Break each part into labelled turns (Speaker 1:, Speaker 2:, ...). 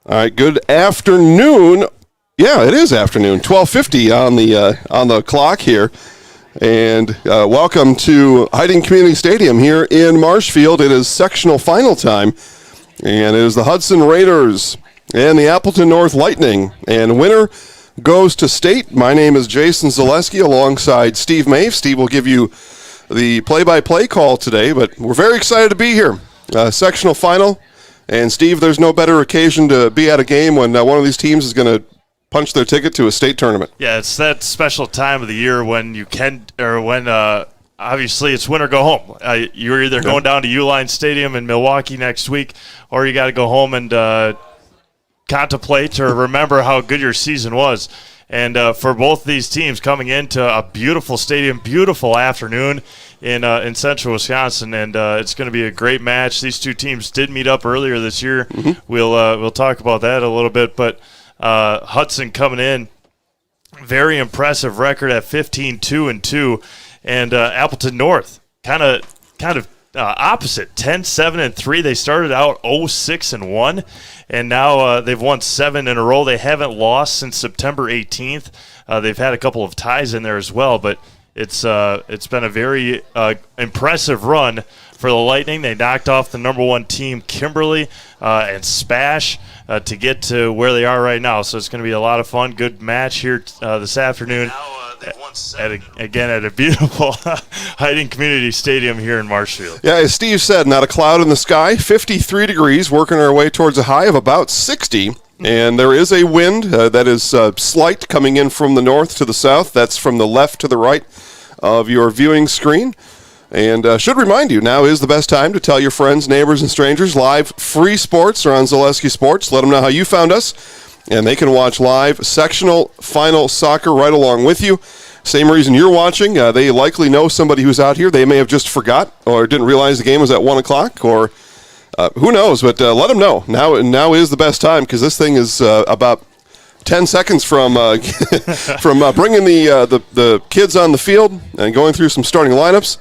Speaker 1: All right, good afternoon. Yeah, it is afternoon, 12:50 on the clock here. And welcome to Hudson Community Stadium here in Marshfield. It is sectional final time, and it is the Hudson Raiders and the Appleton North Lightning. And winner goes to state. My name is Jason Zaleski alongside Steve Mave. Steve will give you the play-by-play call today, but we're very excited to be here. Sectional final. And, Steve, there's no better occasion to be at a game when one of these teams is going to punch their ticket to a state tournament.
Speaker 2: Yeah, it's that special time of the year when you can, or when obviously it's win or go home. You're either going down to Uline Stadium in Milwaukee next week, or you got to go home and contemplate or remember how good your season was. And for both these teams coming into a beautiful stadium, beautiful afternoon in central Wisconsin, and it's going to be a great match. These two teams did meet up earlier this year. Mm-hmm. We'll talk about that a little bit, but Hudson coming in, very impressive record at 15-2-2, and Appleton North kind of opposite, 10-7-3. They started out 0-6-1, and now they've won 7 in a row. They haven't lost since September 18th. They've had a couple of ties in there as well, but it's been a very impressive run for the Lightning. They knocked off the number 1 team, Kimberly, and Spash, to get to where they are right now. So it's going to be a lot of fun. Good match here this afternoon. At a beautiful Hudson Community Stadium here in Marshfield.
Speaker 1: Yeah, as Steve said, not a cloud in the sky, 53 degrees, working our way towards a high of about 60. And there is a wind that is slight coming in from the north to the south. That's from the left to the right of your viewing screen. And should remind you, now is the best time to tell your friends, neighbors, and strangers. Live free sports are on Zaleski Sports. Let them know how you found us, and they can watch live sectional final soccer right along with you. Same reason you're watching. They likely know somebody who's out here. They may have just forgot or didn't realize the game was at 1 o'clock, or who knows, but let them know. Now is the best time, because this thing is about 10 seconds from bringing the kids on the field and going through some starting lineups.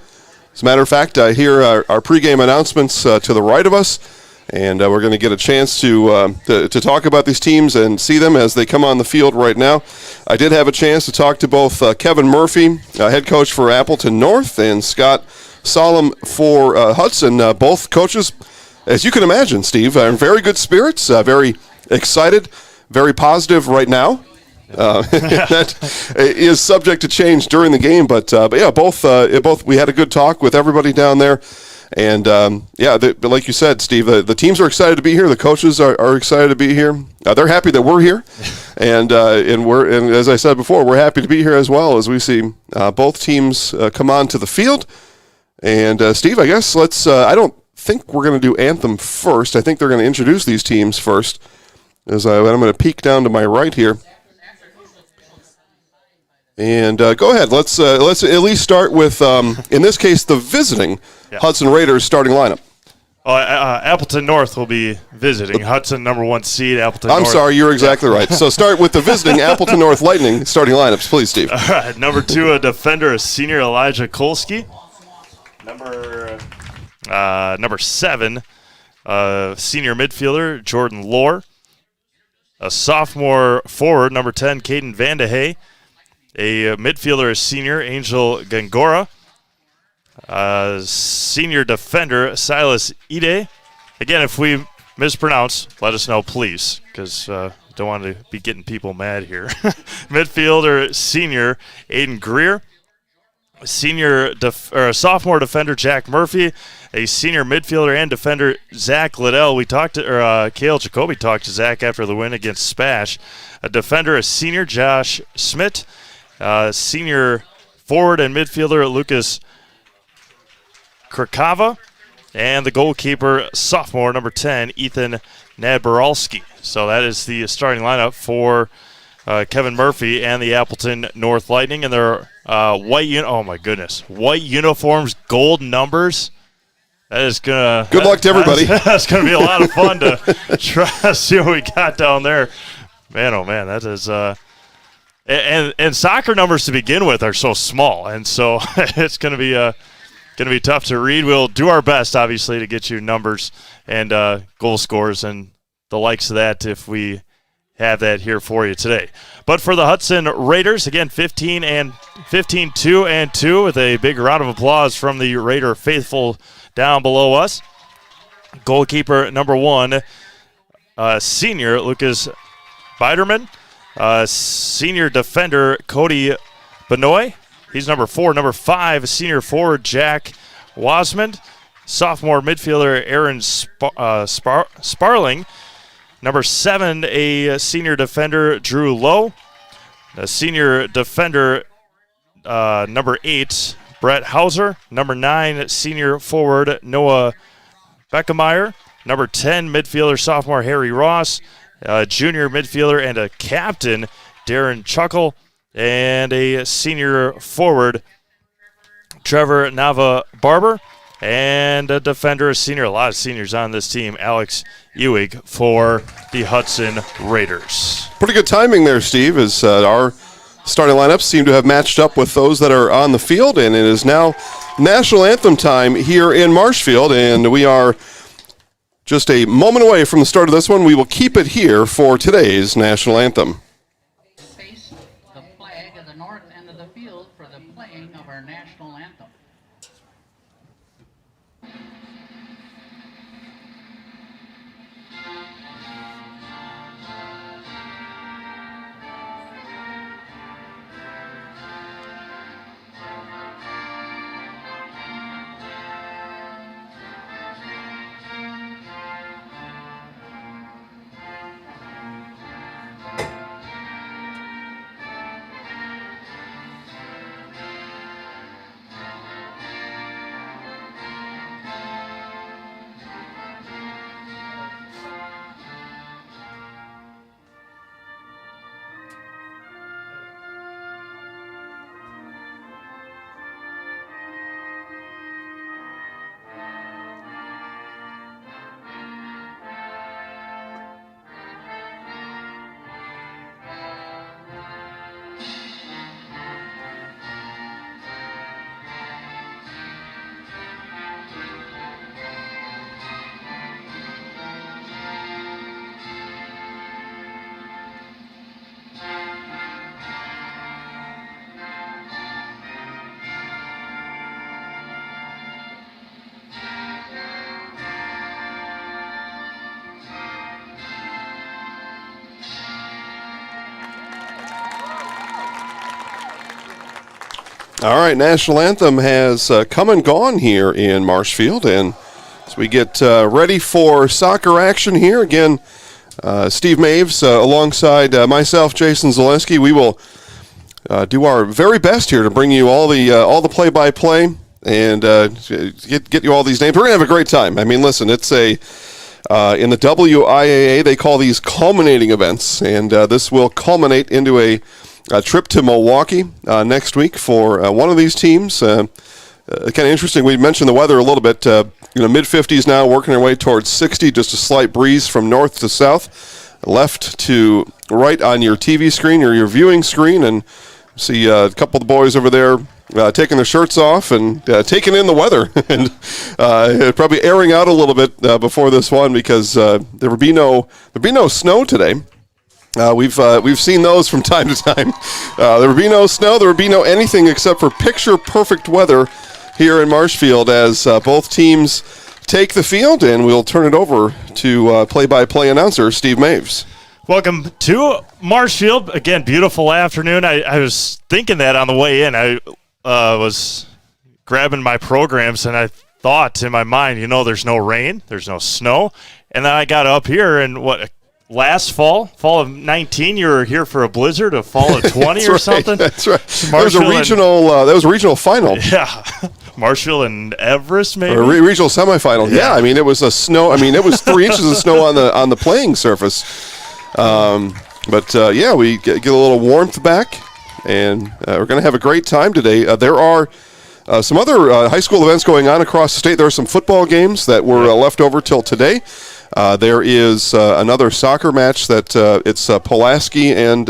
Speaker 1: As a matter of fact, I hear our pregame announcements to the right of us, and we're going to get a chance to talk about these teams and see them as they come on the field right now. I did have a chance to talk to both Kevin Murphy, head coach for Appleton North, and Scott Solom for Hudson. Both coaches, as you can imagine, Steve, are in very good spirits, very excited, very positive right now. That is subject to change during the game, but yeah, both we had a good talk with everybody down there, and like you said, Steve, the teams are excited to be here. The coaches are excited to be here. They're happy that we're here, and as I said before, we're happy to be here as well as we see both teams come on to the field. And Steve, I guess let's. I don't think we're going to do anthem first. I think they're going to introduce these teams first. I'm going to peek down to my right here. And go ahead. Let's at least start with, in this case, the visiting Hudson Raiders starting lineup.
Speaker 2: Appleton North will be visiting. Hudson, number 1 seed, Appleton North.
Speaker 1: I'm sorry, you're exactly right. So start with the visiting Appleton North Lightning starting lineups, please, Steve.
Speaker 2: All right, number 2, a defender, a senior, Elijah Kolsky. Number 7, senior midfielder, Jordan Lohr. A sophomore forward, number 10, Caden Vandehey. A midfielder, a senior, Angel Gangora. Senior defender, Silas Ide. Again, if we mispronounce, let us know, please, because don't want to be getting people mad here. Midfielder, senior, Aiden Greer. Sophomore defender, Jack Murphy. A senior midfielder and defender, Zach Liddell. Cale Jacoby talked to Zach after the win against Spash. A defender, a senior, Josh Smith. Senior forward and midfielder, Lucas Krakava. And the goalkeeper, sophomore, number 10, Ethan Nadboralski. So that is the starting lineup for Kevin Murphy and the Appleton North Lightning. And their white uniforms, gold numbers. That is gonna.
Speaker 1: Good luck to everybody.
Speaker 2: That's gonna be a lot of fun to try to see what we got down there. Man, oh man, that is. And soccer numbers to begin with are so small, and so it's gonna be tough to read. We'll do our best, obviously, to get you numbers and goal scores and the likes of that if we have that here for you today. But for the Hudson Raiders, again, 15-2 with a big round of applause from the Raider faithful down below us. Goalkeeper number 1, senior Lucas Biderman. Senior defender Cody Benoit. He's number 4. Number 5, senior forward Jack Wasmond. Sophomore midfielder Aaron Sparling. Number 7, a senior defender Drew Lowe. A senior defender number 8, Brett Hauser. Number 9, senior forward Noah Beckemeyer. Number 10, midfielder sophomore Harry Ross. Junior midfielder and a captain Darren Chuckle. And a senior forward Trevor Nava-Barber. And a defender, a senior, a lot of seniors on this team, Alex Ewig for the Hudson Raiders.
Speaker 1: Pretty good timing there, Steve, as our starting lineups seem to have matched up with those that are on the field, and it is now national anthem time here in Marshfield, and we are just a moment away from the start of this one. We will keep it here for today's national anthem.
Speaker 3: Face the flag at the north end of the field for the playing of our national anthem.
Speaker 1: All right, national anthem has come and gone here in Marshfield, and as we get ready for soccer action here, again, Steve Maves alongside myself, Jason Zielinski, we will do our very best here to bring you all the play-by-play and get you all these names. We're going to have a great time. I mean, listen, it's in the WIAA, they call these culminating events, and this will culminate into a trip to Milwaukee next week for one of these teams. Kind of interesting. We mentioned the weather a little bit. Mid-50s now, working our way towards 60. Just a slight breeze from north to south, left to right on your TV screen or your viewing screen, and see a couple of the boys over there taking their shirts off and taking in the weather, and probably airing out a little bit before this one because there would be no snow today. We've seen those from time to time. There would be no snow. There would be no anything except for picture-perfect weather here in Marshfield as both teams take the field, and we'll turn it over to play-by-play announcer Steve Maves.
Speaker 2: Welcome to Marshfield. Again, beautiful afternoon. I was thinking that on the way in. I was grabbing my programs, and I thought in my mind, there's no rain, there's no snow. And then I got up here, and last fall of 19, you were here for a blizzard, a fall of 20 or something.
Speaker 1: That's right. That was a regional final.
Speaker 2: Yeah, Marshfield and Everest, maybe.
Speaker 1: Or a regional semifinal. Yeah, I mean it was it was 3 inches of snow on the playing surface. We get a little warmth back, and we're going to have a great time today. There are some other high school events going on across the state. There are some football games that were left over till today. There is another soccer match that it's Pulaski and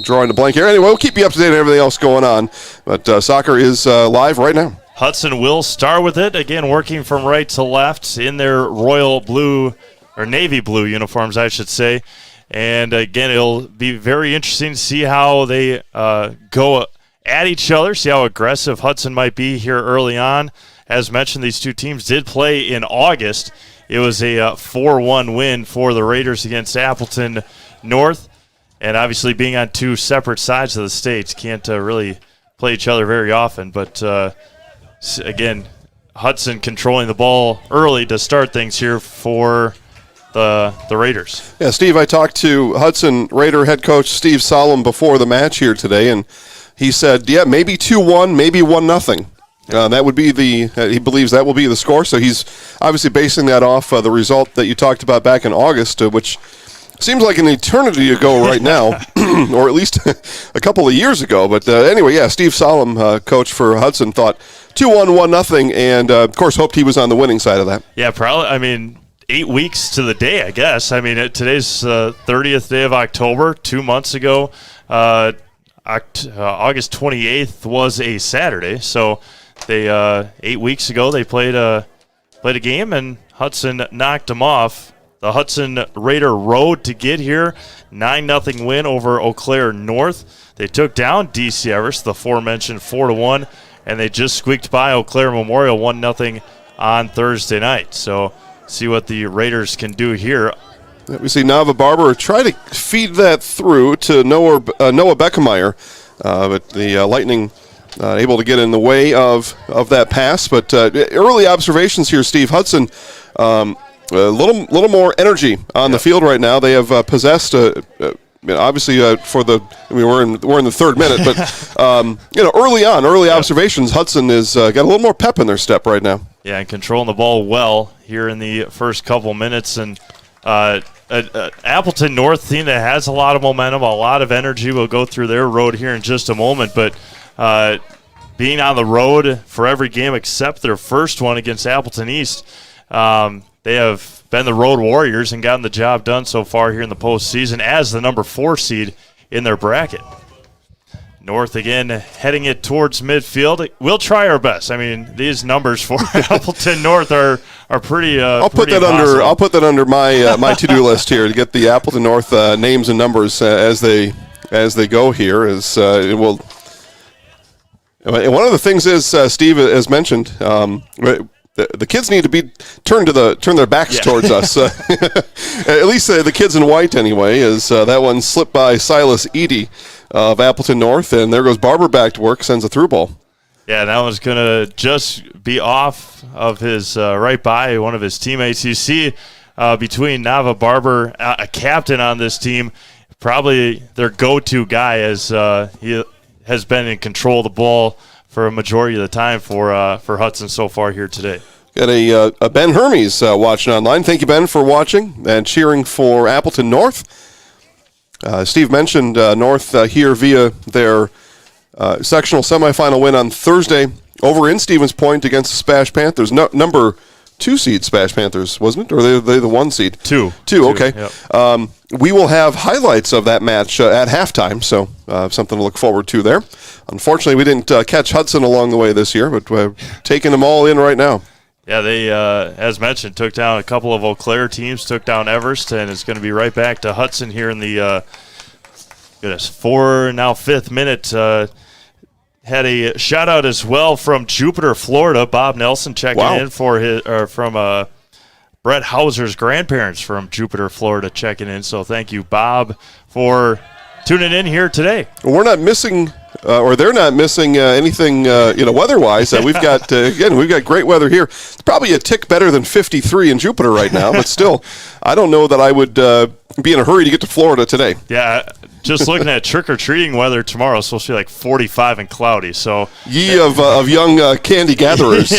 Speaker 1: drawing a blank here. Anyway, we'll keep you up to date on everything else going on. But soccer is live right now.
Speaker 2: Hudson will start with it. Again, working from right to left in their royal blue or navy blue uniforms, I should say. And again, it'll be very interesting to see how they go at each other, see how aggressive Hudson might be here early on. As mentioned, these two teams did play in August. It was a 4-1 win for the Raiders against Appleton North. And obviously being on two separate sides of the states, can't really play each other very often. But again, Hudson controlling the ball early to start things here for the Raiders.
Speaker 1: Yeah, Steve, I talked to Hudson Raider head coach Steve Solom before the match here today, and he said, yeah, maybe 2-1, maybe 1-0. That would be he believes that will be the score. So he's obviously basing that off the result that you talked about back in August, which seems like an eternity ago right now, or at least a couple of years ago. But anyway, yeah, Steve Solom, coach for Hudson, thought 2-1, 1-0, and of course hoped he was on the winning side of that.
Speaker 2: Yeah, probably. I mean, 8 weeks to the day, I guess. I mean, today's 30th day of October. 2 months ago, August 28th was a Saturday. So they 8 weeks ago they played a game, and Hudson knocked them off. The Hudson Raider road to get here, 9-0 win over Eau Claire North. They took down DC Everest, the aforementioned 4-1, and they just squeaked by Eau Claire Memorial 1-0 on Thursday night. So see what the Raiders can do here.
Speaker 1: We see Nava Barber try to feed that through to Noah Beckemeyer, but the Lightning able to get in the way of that pass. But early observations here, Steve. Hudson, a little more energy on the field right now. They have possessed. Obviously, we're in the third minute, but early observations. Hudson has got a little more pep in their step right now.
Speaker 2: Yeah, and controlling the ball well here in the first couple minutes. And Appleton North team that has a lot of momentum, a lot of energy. We'll go through their road here in just a moment. But being on the road for every game except their first one against Appleton East, they have been the road warriors and gotten the job done so far here in the postseason as the number 4 seed in their bracket. North again heading it towards midfield. We'll try our best. I mean, these numbers for Appleton North are pretty.
Speaker 1: I'll put that under my to-do list here to get the Appleton North names and numbers as they go here. It will. And one of the things is Steve has mentioned. The kids need to be turn their backs towards us. At least the kids in white, anyway. Is that one slipped by Silas Eady of Appleton North, and there goes Barber back to work, sends a through ball.
Speaker 2: Yeah, that one's gonna just be off of his right by one of his teammates. You see between Nava Barber, a captain on this team, probably their go-to guy, as he has been in control of the ball for a majority of the time for Hudson so far here today.
Speaker 1: Got a Ben Hermes watching online. Thank you, Ben, for watching and cheering for Appleton North. Steve mentioned North here via their sectional semifinal win on Thursday over in Stevens Point against the Spash Panthers. Number 2 seed Spash Panthers, wasn't it? Or are they the 1 seed?
Speaker 2: Two,
Speaker 1: okay.
Speaker 2: Yep.
Speaker 1: We will have highlights of that match at halftime, so something to look forward to there. Unfortunately, we didn't catch Hudson along the way this year, but we're taking them all in right now.
Speaker 2: Yeah, they, as mentioned, took down a couple of Eau Claire teams, took down Everest, and it's going to be right back to Hudson here in the 5th minute. Had a shout-out as well from Jupiter, Florida. Bob Nelson checking in from Brett Hauser's grandparents from Jupiter, Florida, checking in. So thank you, Bob, for tuning in here today.
Speaker 1: We're not missing, or they're not missing anything, weather-wise. We've got great weather here. It's probably a tick better than 53 in Jupiter right now, but still, I don't know that I would be in a hurry to get to Florida today.
Speaker 2: Yeah, just looking at trick-or-treating weather tomorrow, it's supposed to be like 45 and cloudy. So
Speaker 1: ye of young candy gatherers.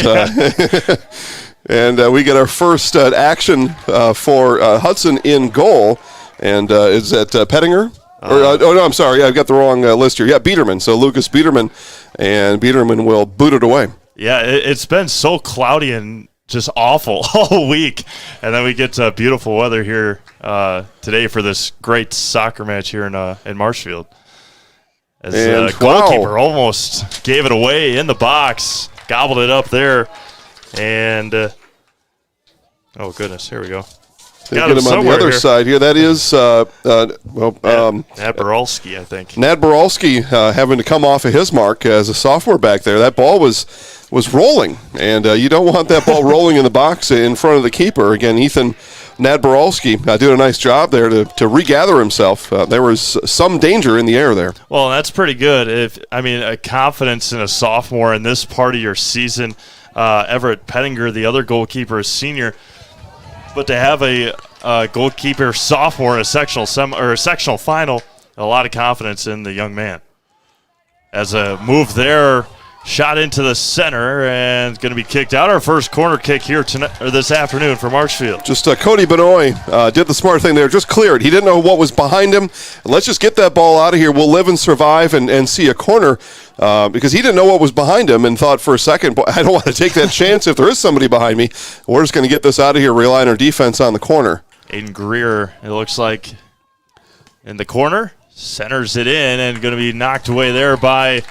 Speaker 1: And we get our first action for Hudson in goal, and is that Pettinger? No, I'm sorry. I've got the wrong list here. Yeah, Biederman. So Lucas Biederman, and Biederman will boot it away.
Speaker 2: Yeah, it's been so cloudy and just awful all week. And then we get beautiful weather here today for this great soccer match here in Marshfield. As the goalkeeper almost gave it away in the box, gobbled it up there. And, oh, goodness, here we go. got
Speaker 1: get him on the other
Speaker 2: here.
Speaker 1: side here. That is,
Speaker 2: Nad Boralski, I think.
Speaker 1: Nad Boralski having to come off of his mark as a sophomore back there. That ball was rolling, and you don't want that ball rolling in the box in front of the keeper. Again, Ethan Nad Boralski doing a nice job there to regather himself. There was some danger in the air there.
Speaker 2: Well, that's pretty good. A confidence in a sophomore in this part of your season. Everett Pettinger, the other goalkeeper, is senior. But to have a goalkeeper sophomore in a sectional final, a lot of confidence in the young man. As a move there, shot into the center and going to be kicked out. Our first corner kick here tonight or this afternoon for Marshfield.
Speaker 1: Just Cody Benoit did the smart thing there, just cleared. He didn't know what was behind him. Let's just get that ball out of here. We'll live and survive and see a corner because he didn't know what was behind him and thought for a second, boy, I don't want to take that chance if there is somebody behind me. We're just going to get this out of here, rely on our defense on the corner.
Speaker 2: Aiden Greer, it looks like, in the corner, centers it in and going to be knocked away there by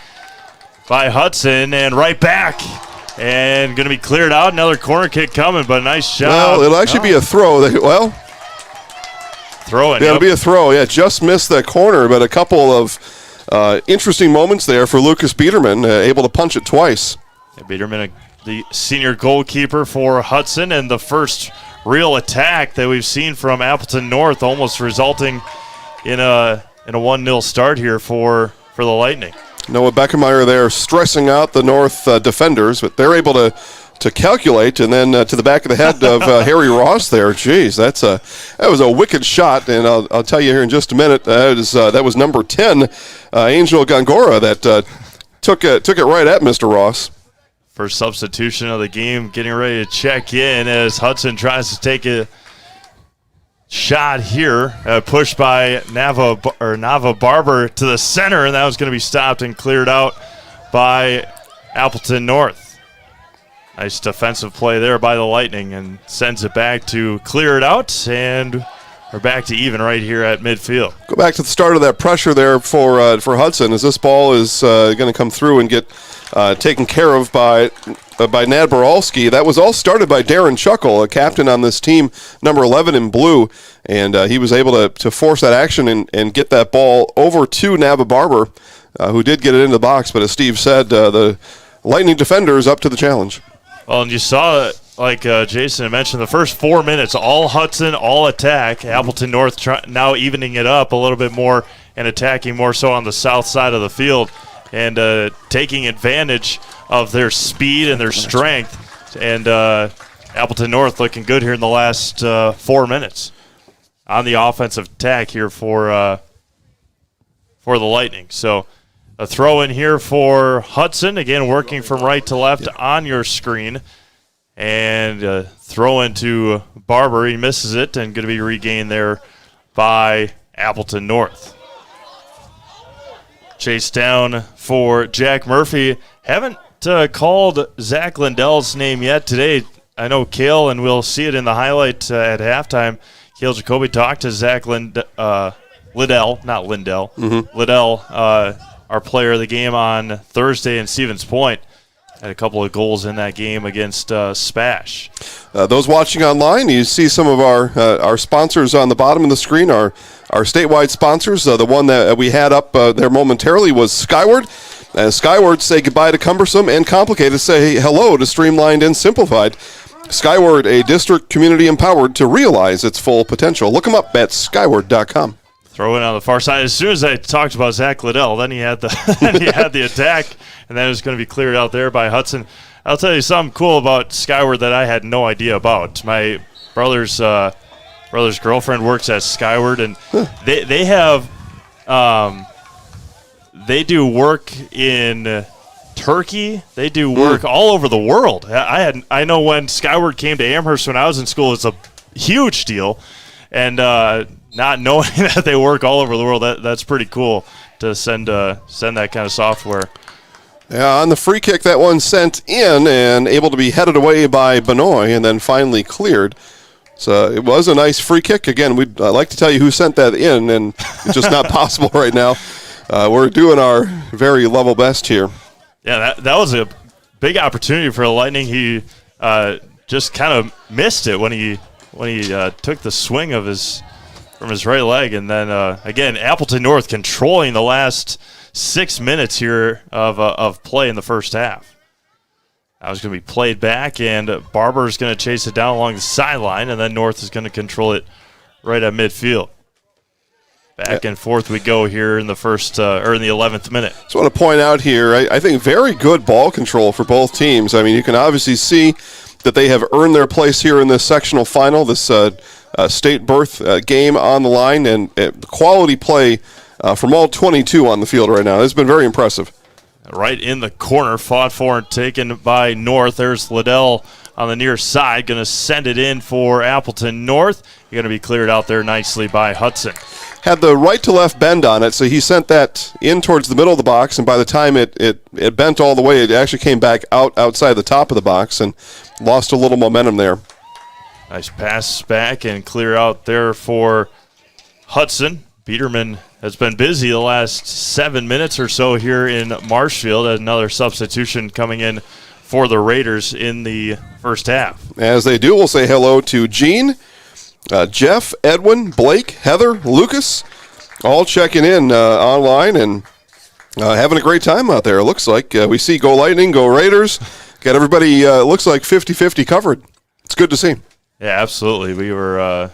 Speaker 2: Hudson, and right back, and going to be cleared out. Another corner kick coming, but a nice shot.
Speaker 1: Well, it'll actually be a throw.
Speaker 2: Throw it.
Speaker 1: Yeah, it'll be a throw. Yeah, just missed that corner, but a couple of interesting moments there for Lucas Biederman, able to punch it twice.
Speaker 2: Yeah, Biederman, the senior goalkeeper for Hudson, and the first real attack that we've seen from Appleton North, almost resulting in a 1-0 start here for the Lightning.
Speaker 1: Noah Beckemeyer there stressing out the North defenders, but they're able to calculate, and then to the back of the head of Harry Ross there. Jeez, that was a wicked shot, and I'll tell you here in just a minute, that was number 10, Angel Gongora, that took it right at Mr. Ross.
Speaker 2: First substitution of the game, getting ready to check in as Hudson tries to take a shot here, pushed by Nava Barber to the center, and that was going to be stopped and cleared out by Appleton North. Nice defensive play there by the Lightning, and sends it back to clear it out, and we're back to even right here at midfield.
Speaker 1: Go back to the start of that pressure there for Hudson, as this ball is going to come through and get taken care of by Nad Boralski. That was all started by Darren Chuckle, a captain on this team, number 11 in blue, and he was able to force that action and get that ball over to Nava Barber, who did get it into the box, but as Steve said, the Lightning defender is up to the challenge.
Speaker 2: Well, and you saw, like Jason had mentioned, the first 4 minutes, all Hudson, all attack. Appleton North now evening it up a little bit more and attacking more so on the south side of the field and taking advantage of their speed and their strength. And Appleton North looking good here in the last 4 minutes on the offensive attack here for the Lightning. So a throw in here for Hudson, again working from right to left on your screen. And throw into Barber. He misses it and going to be regained there by Appleton North. Chase down for Jack Murphy. Haven't called Zach Lindell's name yet today. I know Cale, and we'll see it in the highlight at halftime. Cale Jacoby talked to Zach Liddell, not Lindell. Mm-hmm. Liddell, our player of the game on Thursday in Stevens Point. Had a couple of goals in that game against Spash.
Speaker 1: Those watching online, you see some of our sponsors on the bottom of the screen, our statewide sponsors. The one that we had up there momentarily was Skyward. Skyward say goodbye to cumbersome and complicated, say hello to streamlined and simplified. Skyward, a district community empowered to realize its full potential. Look them up at skyward.com.
Speaker 2: Throw in on the far side. As soon as I talked about Zach Liddell, then he had the attack, and then it was going to be cleared out there by Hudson. I'll tell you something cool about Skyward that I had no idea about. My brother's girlfriend works at Skyward, and they have they do work in Turkey. They do work all over the world. I know when Skyward came to Amherst when I was in school, it's a huge deal, and not knowing that they work all over the world, that's pretty cool to send that kind of software.
Speaker 1: Yeah, on the free kick, that one sent in and able to be headed away by Benoit and then finally cleared. So it was a nice free kick. Again, we'd like to tell you who sent that in, and it's just not possible right now. We're doing our very level best here.
Speaker 2: Yeah, that was a big opportunity for the Lightning. He just kind of missed it when he when he took the swing of from his right leg. And then, again, Appleton North controlling the last 6 minutes here of play in the first half. That was going to be played back, and Barber's going to chase it down along the sideline, and then North is going to control it right at midfield. Back and forth we go here in the first or in the 11th minute.
Speaker 1: Just want to point out here, I think very good ball control for both teams. I mean, you can obviously see that they have earned their place here in this sectional final, this state berth game on the line, and quality play from all 22 on the field right now. It's been very impressive.
Speaker 2: Right in the corner, fought for and taken by North. There's Liddell on the near side, going to send it in for Appleton North. You're going to be cleared out there nicely by Hudson.
Speaker 1: Had the right to left bend on it, so he sent that in towards the middle of the box, and by the time it bent all the way, it actually came back outside the top of the box and lost a little momentum there.
Speaker 2: Nice pass back and clear out there for Hudson. Biederman has been busy the last 7 minutes or so here in Marshfield. Another substitution coming in for the Raiders in the first half.
Speaker 1: As they do, we'll say hello to Gene, Jeff, Edwin, Blake, Heather, Lucas, all checking in online and having a great time out there. It looks like we see Go Lightning, Go Raiders. Got everybody, looks like 50-50 covered. It's good to see.
Speaker 2: Yeah, absolutely. We were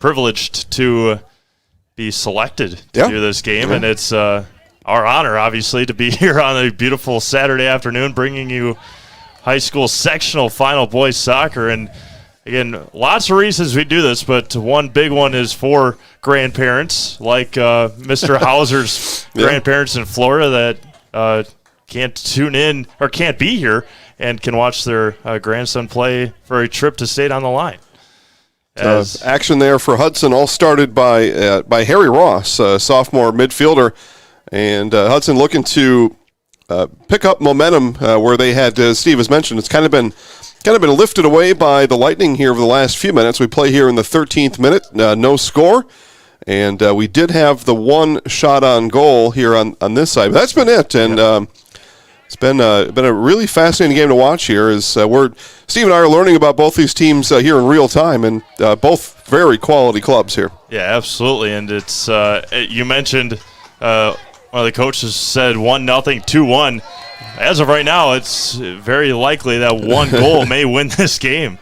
Speaker 2: privileged to be selected to do this game, and it's our honor, obviously, to be here on a beautiful Saturday afternoon bringing you high school sectional final boys soccer. And again, lots of reasons we do this, but one big one is for grandparents like Mr. Hauser's grandparents in Florida that can't tune in or can't be here and can watch their grandson play for a trip to state on the line.
Speaker 1: Action there for Hudson, all started by Harry Ross, sophomore midfielder, and Hudson looking to pick up momentum where they had, as Steve has mentioned, it's kind of been lifted away by the Lightning here over the last few minutes. We play here in the 13th minute, no score, and we did have the one shot on goal here on this side. But that's been it, and it's been a really fascinating game to watch here. As Steve and I are learning about both these teams here in real time, and both very quality clubs here.
Speaker 2: Yeah, absolutely. And it's you mentioned one of the coaches said 1-0, 2-1. As of right now, it's very likely that one goal may win this game.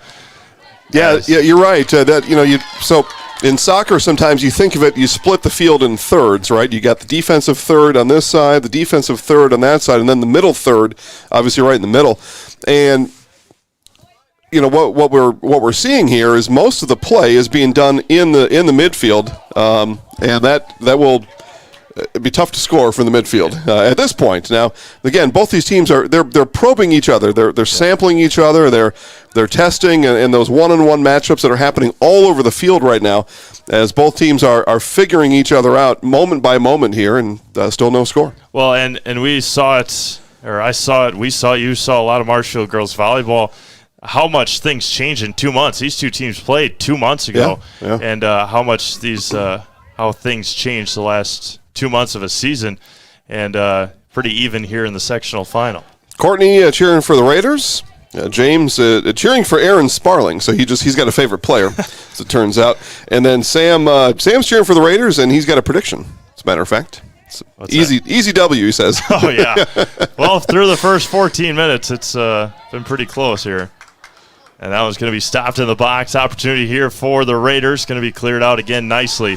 Speaker 1: Yeah, you're right. So in soccer, sometimes you think of it, you split the field in thirds, right? You got the defensive third on this side, the defensive third on that side, and then the middle third, obviously right in the middle. And what we're seeing here is most of the play is being done in the midfield, and that will be tough to score from the midfield at this point. Now, again, both these teams they're probing each other, they're sampling each other, they're testing, and those one-on-one matchups that are happening all over the field right now, as both teams are figuring each other out moment by moment here, and still no score.
Speaker 2: Well, and we saw it, or I saw it, you saw a lot of Marshfield girls volleyball. How much things change in 2 months. These two teams played 2 months ago, and how much how things changed the last 2 months of a season, and pretty even here in the sectional final.
Speaker 1: Courtney cheering for the Raiders. James cheering for Aaron Sparling, so he's got a favorite player, as it turns out. And then Sam's cheering for the Raiders, and he's got a prediction, as a matter of fact. Easy W, he says.
Speaker 2: Oh, yeah. Well, through the first 14 minutes, it's been pretty close here. And that was going to be stopped in the box. Opportunity here for the Raiders. Going to be cleared out again nicely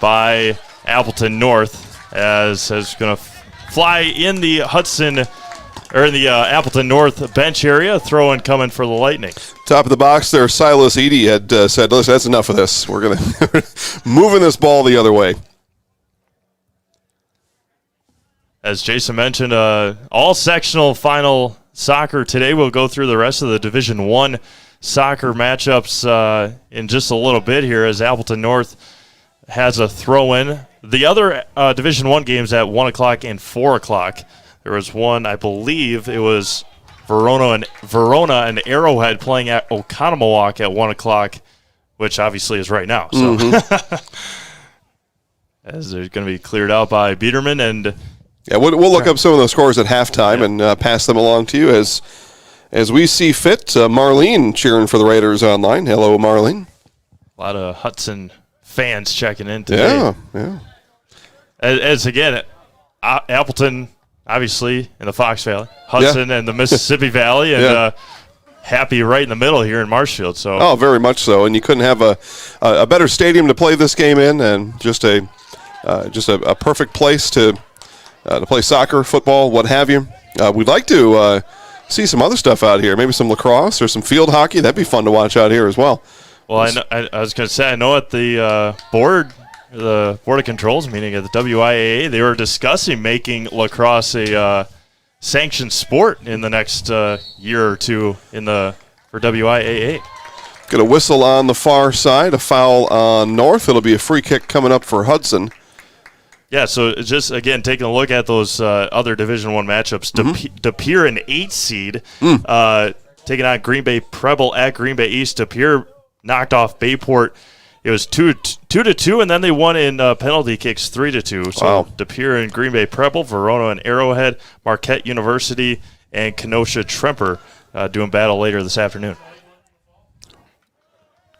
Speaker 2: by Appleton North, as is going to fly in the Hudson, or in the Appleton North bench area. Throw-in coming for the Lightning.
Speaker 1: Top of the box there, Silas Eady had said, listen, that's enough of this. We're going to moving this ball the other way.
Speaker 2: As Jason mentioned, all sectional final soccer today. We'll go through the rest of the Division I soccer matchups in just a little bit here, as Appleton North has a throw-in. The other Division I games at 1 o'clock and 4 o'clock. There was one, I believe it was Verona and Arrowhead playing at Oconomowoc at 1 o'clock, which obviously is right now. So, as they're going to be cleared out by Biederman. And
Speaker 1: we'll look up some of those scores at halftime and pass them along to you as we see fit. Marlene cheering for the Raiders online. Hello, Marlene.
Speaker 2: A lot of Hudson fans checking in today.
Speaker 1: Yeah.
Speaker 2: As again, Appleton, obviously, in the Fox Valley, Hudson and the Mississippi Valley, and happy right in the middle here in Marshfield. So,
Speaker 1: very much so. And you couldn't have a better stadium to play this game in, and just a perfect place to play soccer, football, what have you. We'd like to see some other stuff out here, maybe some lacrosse or some field hockey. That'd be fun to watch out here as well.
Speaker 2: Well, I was going to say, I know at the Board of Controls meeting at the WIAA, they were discussing making lacrosse a sanctioned sport in the next year or two for WIAA.
Speaker 1: Got a whistle on the far side, a foul on North. It'll be a free kick coming up for Hudson.
Speaker 2: Yeah, so just, again, taking a look at those other Division I matchups. De Pere, an 8 seed, taking on Green Bay Preble at Green Bay East. De Pere knocked off Bayport. It was 2-2, and then they won in penalty kicks 3-2. So
Speaker 1: wow.
Speaker 2: De Pere and Green Bay Preble, Verona and Arrowhead, Marquette University, and Kenosha Tremper doing battle later this afternoon.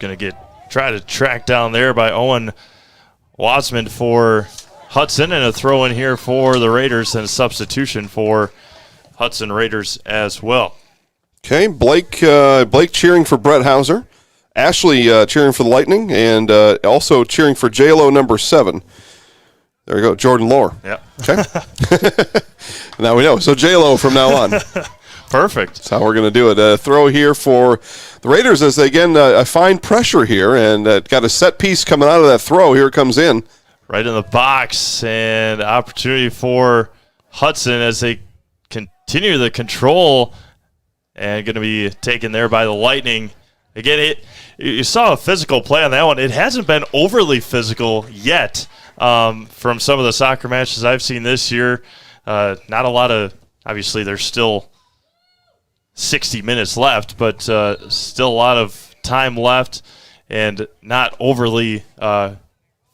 Speaker 2: Going to try to track down there by Owen Wadsman for Hudson, and a throw in here for the Raiders and a substitution for Hudson Raiders as well.
Speaker 1: Okay, Blake cheering for Brett Hauser. Ashley cheering for the Lightning, and also cheering for JLo number 7. There we go, Jordan Lohr.
Speaker 2: Yeah.
Speaker 1: Okay. Now we know. So JLo from now on.
Speaker 2: Perfect.
Speaker 1: That's how we're going to do it. A throw here for the Raiders as they, again, find pressure here, and got a set piece coming out of that throw. Here it comes in.
Speaker 2: Right in the box, and opportunity for Hudson as they continue the control, and going to be taken there by the Lightning. Again, you saw a physical play on that one. It hasn't been overly physical yet from some of the soccer matches I've seen this year. Not a lot of, obviously there's still 60 minutes left, but still a lot of time left and not overly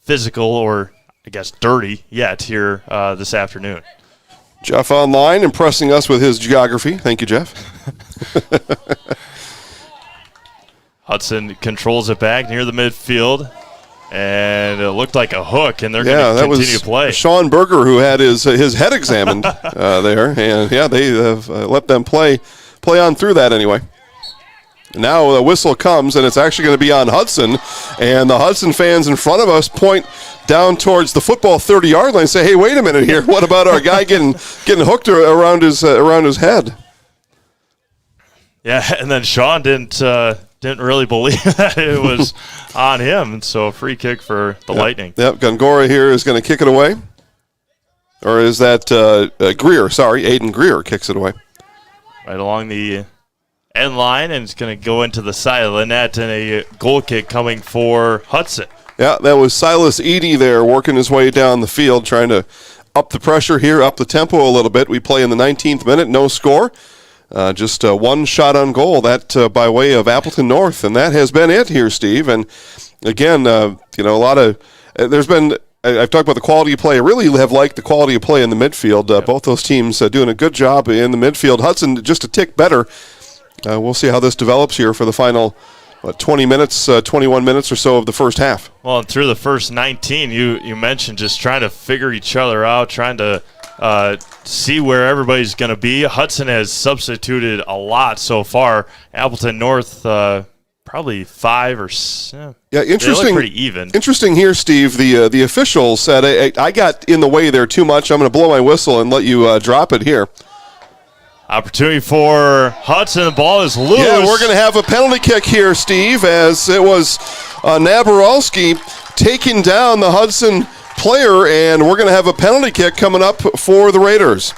Speaker 2: physical or, I guess, dirty yet here this afternoon.
Speaker 1: Jeff online impressing us with his geography. Thank you, Jeff.
Speaker 2: Hudson controls it back near the midfield, and it looked like a hook, and they're going to continue to play.
Speaker 1: Sean Berger, who had his head examined there, and they have let them play on through that anyway. Now the whistle comes, and it's actually going to be on Hudson, and the Hudson fans in front of us point down towards the football 30-yard line and say, hey, wait a minute here. What about our guy getting hooked around his head?
Speaker 2: Yeah, and then Sean didn't really believe that it was on him, and so a free kick for the Lightning. Yep,
Speaker 1: Gongora here is going to kick it away. Or is that Greer? Sorry, Aiden Greer kicks it away.
Speaker 2: Right along the end line, and it's going to go into the side of the net, and a goal kick coming for Hudson.
Speaker 1: Yeah, that was Silas Eady there working his way down the field, trying to up the pressure here, up the tempo a little bit. We play in the 19th minute, no score. Just one shot on goal, that by way of Appleton North, and that has been it here, Steve. And again, a lot of there's been. I've talked about the quality of play. I really have liked the quality of play in the midfield. Both those teams doing a good job in the midfield. Hudson just a tick better. We'll see how this develops here for the final 20 minutes, 21 minutes or so of the first half.
Speaker 2: Well, and through the first 19, you mentioned just trying to figure each other out, trying to see where everybody's going to be. Hudson has substituted a lot so far. Appleton North, probably 5 or 6.
Speaker 1: Yeah, interesting.
Speaker 2: They look pretty even.
Speaker 1: Interesting here, Steve. The official said, I got in the way there too much. I'm going to blow my whistle and let you drop it here.
Speaker 2: Opportunity for Hudson. The ball is loose.
Speaker 1: Yeah, we're going to have a penalty kick here, Steve, as it was Naborowski taking down the Hudson player, and we're going to have a penalty kick coming up for the Raiders.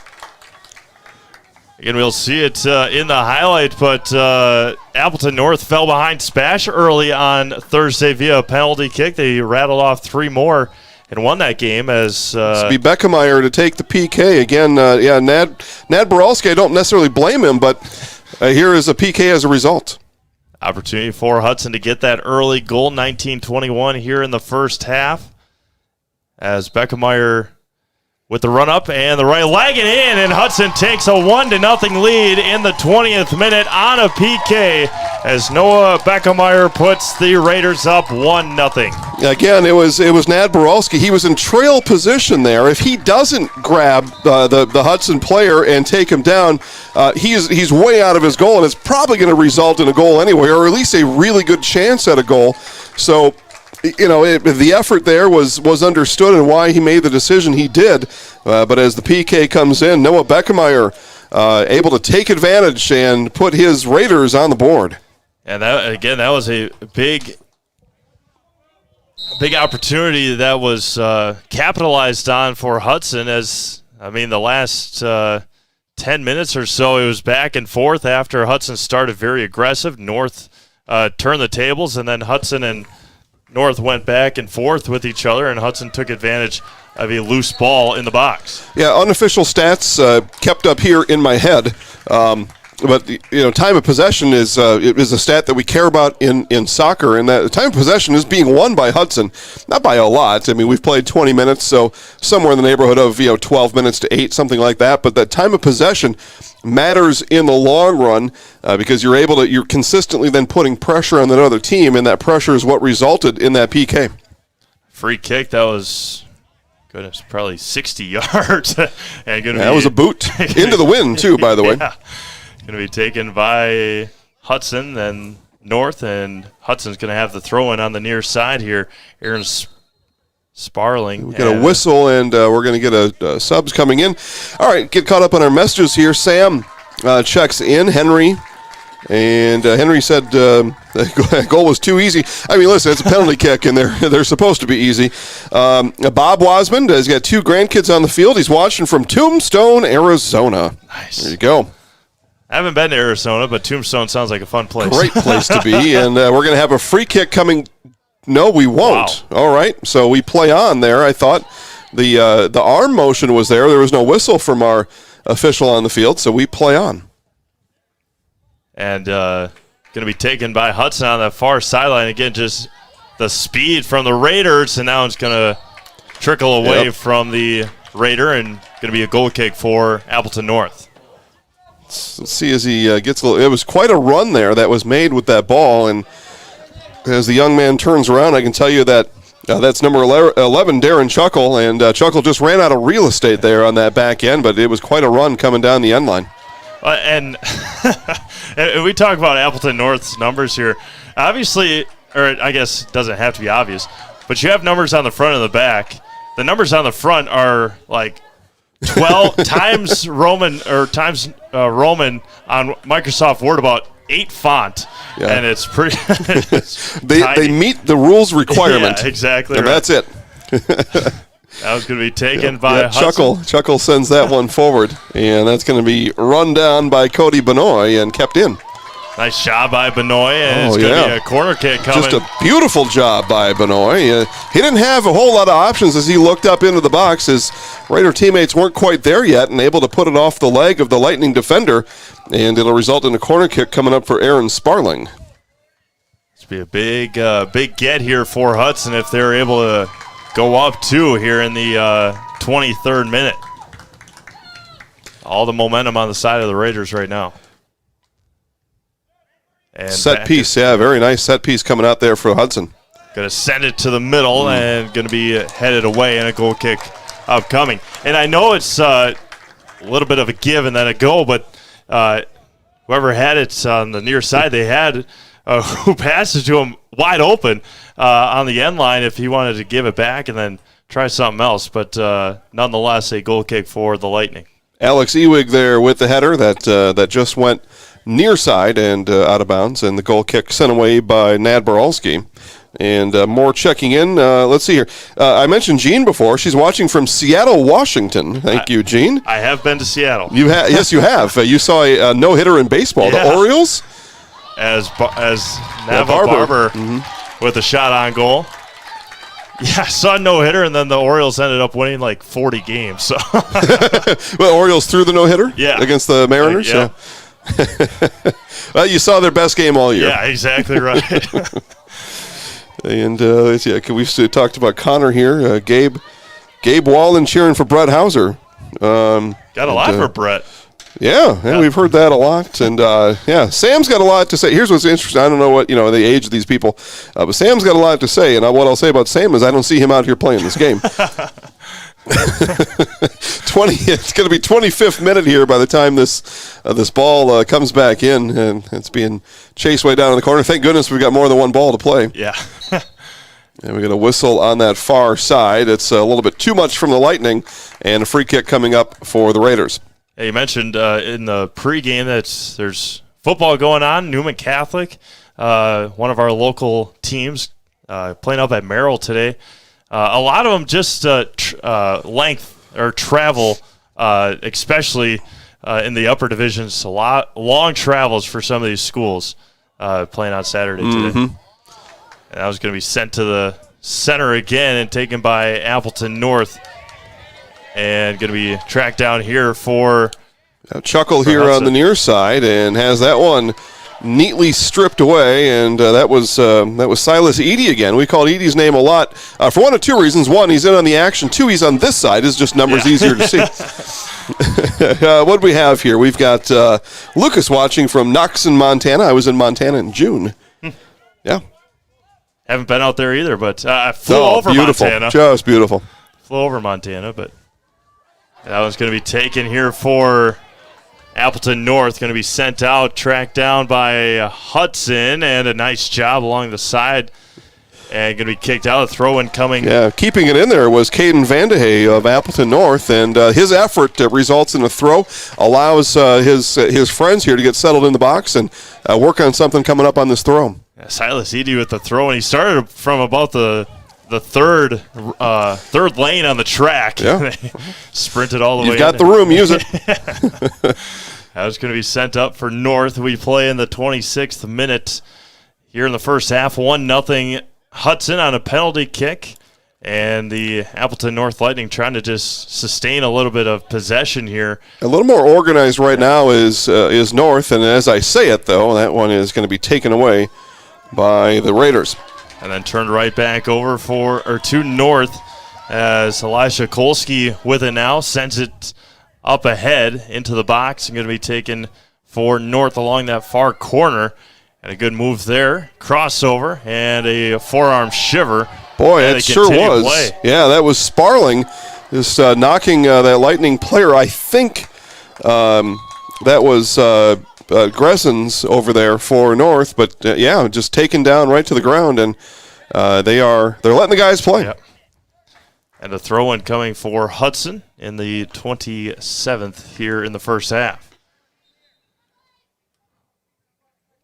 Speaker 2: Again, we'll see it in the highlight, but Appleton North fell behind Spash early on Thursday via a penalty kick. They rattled off 3 more and won that game as
Speaker 1: it's be Beckemeyer to take the PK again. Nad Boralski, I don't necessarily blame him, but here is a PK as a result.
Speaker 2: Opportunity for Hudson to get that early goal, 19-21 here in the first half, as Beckemeyer with the run-up and the right leg it in, and Hudson takes a 1-0 lead in the 20th minute on a PK as Noah Beckemeyer puts the Raiders up 1-0.
Speaker 1: Again, it was Nad Boralski. He was in trail position there. If he doesn't grab the Hudson player and take him down, he's way out of his goal, and it's probably going to result in a goal anyway, or at least a really good chance at a goal. So, the effort there was understood and why he made the decision he did. But as the PK comes in, Noah Beckemeyer able to take advantage and put his Raiders on the board.
Speaker 2: And that was a big opportunity that was capitalized on for Hudson. The last 10 minutes or so, it was back and forth after Hudson started very aggressive. North turned the tables, and then Hudson and North went back and forth with each other, and Hudson took advantage of a loose ball in the box. Yeah,
Speaker 1: unofficial stats kept up here in my head. But time of possession is a stat that we care about in soccer, and that time of possession is being won by Hudson, not by a lot. I mean, we've played 20 minutes, so somewhere in the neighborhood of 12 minutes to 8, something like that. But that time of possession matters in the long run because you're consistently then putting pressure on that other team, and that pressure is what resulted in that PK.
Speaker 2: Free kick that was. Goodness, probably 60 yards. And
Speaker 1: that was a boot into the wind, too, by the way.
Speaker 2: Yeah. Going to be taken by Hudson, then North, and Hudson's going to have the throw-in on the near side here. Aaron Sparling.
Speaker 1: We got a whistle, and we're going to get a subs coming in. All right, get caught up on our messages here. Sam checks in. Henry. And Henry said the goal was too easy. I mean, listen, it's a penalty kick, and they're supposed to be easy. Bob Wasmond has got 2 grandkids on the field. He's watching from Tombstone, Arizona.
Speaker 2: Nice.
Speaker 1: There you go.
Speaker 2: I haven't been to Arizona, but Tombstone sounds like a fun place.
Speaker 1: Great place to be, and we're going to have a free kick coming. No, we won't.
Speaker 2: Wow.
Speaker 1: All right, so we play on there. I thought the arm motion was there. There was no whistle from our official on the field, so we play on.
Speaker 2: And going to be taken by Hudson on the far sideline. Again, just the speed from the Raiders, and now it's going to trickle away from the Raider, and going to be a goal kick for Appleton North.
Speaker 1: Let's see as he gets a little. It was quite a run there that was made with that ball, and as the young man turns around, I can tell you that that's number 11, Darren Chuckle, and Chuckle just ran out of real estate there on that back end, but it was quite a run coming down the end line.
Speaker 2: And we talk about Appleton North's numbers here. Obviously, or I guess it doesn't have to be obvious, but you have numbers on the front and the back. The numbers on the front are like 12 times Roman on Microsoft Word, about 8 font, and it's pretty.
Speaker 1: they meet the rules requirement.
Speaker 2: Yeah, exactly,
Speaker 1: and
Speaker 2: right.
Speaker 1: That's it.
Speaker 2: That was going to be taken by
Speaker 1: Hudson. Chuckle sends that one forward, and that's going to be run down by Cody Benoit and kept in.
Speaker 2: Nice job by Benoit, and it's going to be a corner kick coming.
Speaker 1: Just a beautiful job by Benoit. He didn't have a whole lot of options as he looked up into the box. His Raider teammates weren't quite there yet and able to put it off the leg of the Lightning defender, and it'll result in a corner kick coming up for Aaron Sparling.
Speaker 2: It's be a big get here for Hudson if they're able to go up 2 here in the 23rd minute. All the momentum on the side of the Raiders right now. And
Speaker 1: set piece, very nice set piece coming out there for Hudson.
Speaker 2: Going to send it to the middle and going to be headed away, and a goal kick upcoming. And I know it's a little bit of a give and then a go, but whoever had it on the near side, they had who passed it to him wide open on the end line if he wanted to give it back and then try something else. But nonetheless, a goal kick for the Lightning.
Speaker 1: Alex Ewig there with the header that just went near side and out of bounds, and the goal kick sent away by Nad Boralski. And more checking in. Let's see here. I mentioned Jean before. She's watching from Seattle, Washington. Thank you, Jean.
Speaker 2: I have been to Seattle.
Speaker 1: Yes, you have. You saw a no-hitter in baseball. Yeah. The Orioles?
Speaker 2: As Nava Barber with a shot on goal. Yeah, I saw a no-hitter, and then the Orioles ended up winning like 40 games. So.
Speaker 1: Well, Orioles threw the no-hitter against the Mariners?
Speaker 2: Yeah.
Speaker 1: Well, you saw their best game all year.
Speaker 2: Yeah, exactly right.
Speaker 1: And we've talked about Connor here. Gabe Wallen cheering for Brett Hauser.
Speaker 2: Got a lot for Brett.
Speaker 1: Yeah, we've heard that a lot. And, Sam's got a lot to say. Here's what's interesting. I don't know what, the age of these people. But Sam's got a lot to say. And what I'll say about Sam is I don't see him out here playing this game. It's going to be 25th minute here by the time this ball comes back in. And it's being chased way down in the corner. Thank goodness we've got more than one ball to play.
Speaker 2: Yeah.
Speaker 1: And we got a whistle on that far side. It's a little bit too much from the Lightning. And a free kick coming up for the Raiders.
Speaker 2: Hey, you mentioned in the pregame that there's football going on. Newman Catholic, one of our local teams, playing up at Merrill today. A lot of them just length or travel, especially in the upper divisions. A lot long travels for some of these schools playing on Saturday today. And that was going to be sent to the center again and taken by Appleton North. And going to be tracked down here for
Speaker 1: Chuckle here
Speaker 2: Hudson
Speaker 1: on the near side, and has that one neatly stripped away. And that was Silas Eady again. We called Eady's name a lot for one of two reasons. One, he's in on the action. Two, he's on this side. Is just numbers easier to see. What do we have here? We've got Lucas watching from Knoxon, Montana. I was in Montana in June. Yeah.
Speaker 2: Haven't been out there either, but I flew over
Speaker 1: beautiful.
Speaker 2: Montana.
Speaker 1: Just beautiful.
Speaker 2: Flew over Montana, but that one's going to be taken here for Appleton North. Going to be sent out, tracked down by Hudson, and a nice job along the side. And going to be kicked out. A throw-in coming.
Speaker 1: Yeah, keeping it in there was Caden Vandehey of Appleton North, and his effort results in a throw, allows his friends here to get settled in the box and work on something coming up on this throw.
Speaker 2: Yeah, Silas Eady with the throw, and he started from about the third lane on the track.
Speaker 1: Yeah.
Speaker 2: Sprinted all the way in.
Speaker 1: You've got the room, use it.
Speaker 2: That was going to be sent up for North. We play in the 26th minute here in the first half. 1-0 Hudson on a penalty kick. And the Appleton North Lightning trying to just sustain a little bit of possession here.
Speaker 1: A little more organized right now is North, and as I say it, though, that one is going to be taken away by the Raiders.
Speaker 2: And then turned right back over to North as Elisha Kolsky with it now. Sends it up ahead into the box and going to be taken for North along that far corner. And a good move there. Crossover and a forearm shiver.
Speaker 1: Boy, it sure was.
Speaker 2: Play.
Speaker 1: Yeah, that was Sparling just knocking that Lightning player. I think that was Gressens over there for North, but just taken down right to the ground, and they're letting the guys play.
Speaker 2: Yep. And a throw-in coming for Hudson in the 27th here in the first half.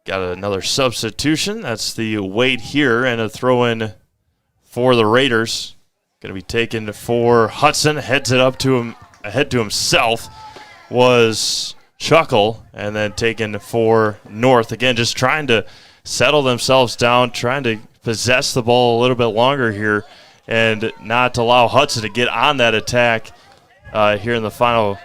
Speaker 2: Got another substitution. That's the Wade here, and a throw-in for the Raiders. Going to be taken for Hudson. Heads it up to him, ahead to himself was Chuckle, and then taken for North. Again, just trying to settle themselves down, trying to possess the ball a little bit longer here and not allow Hudson to get on that attack here in the final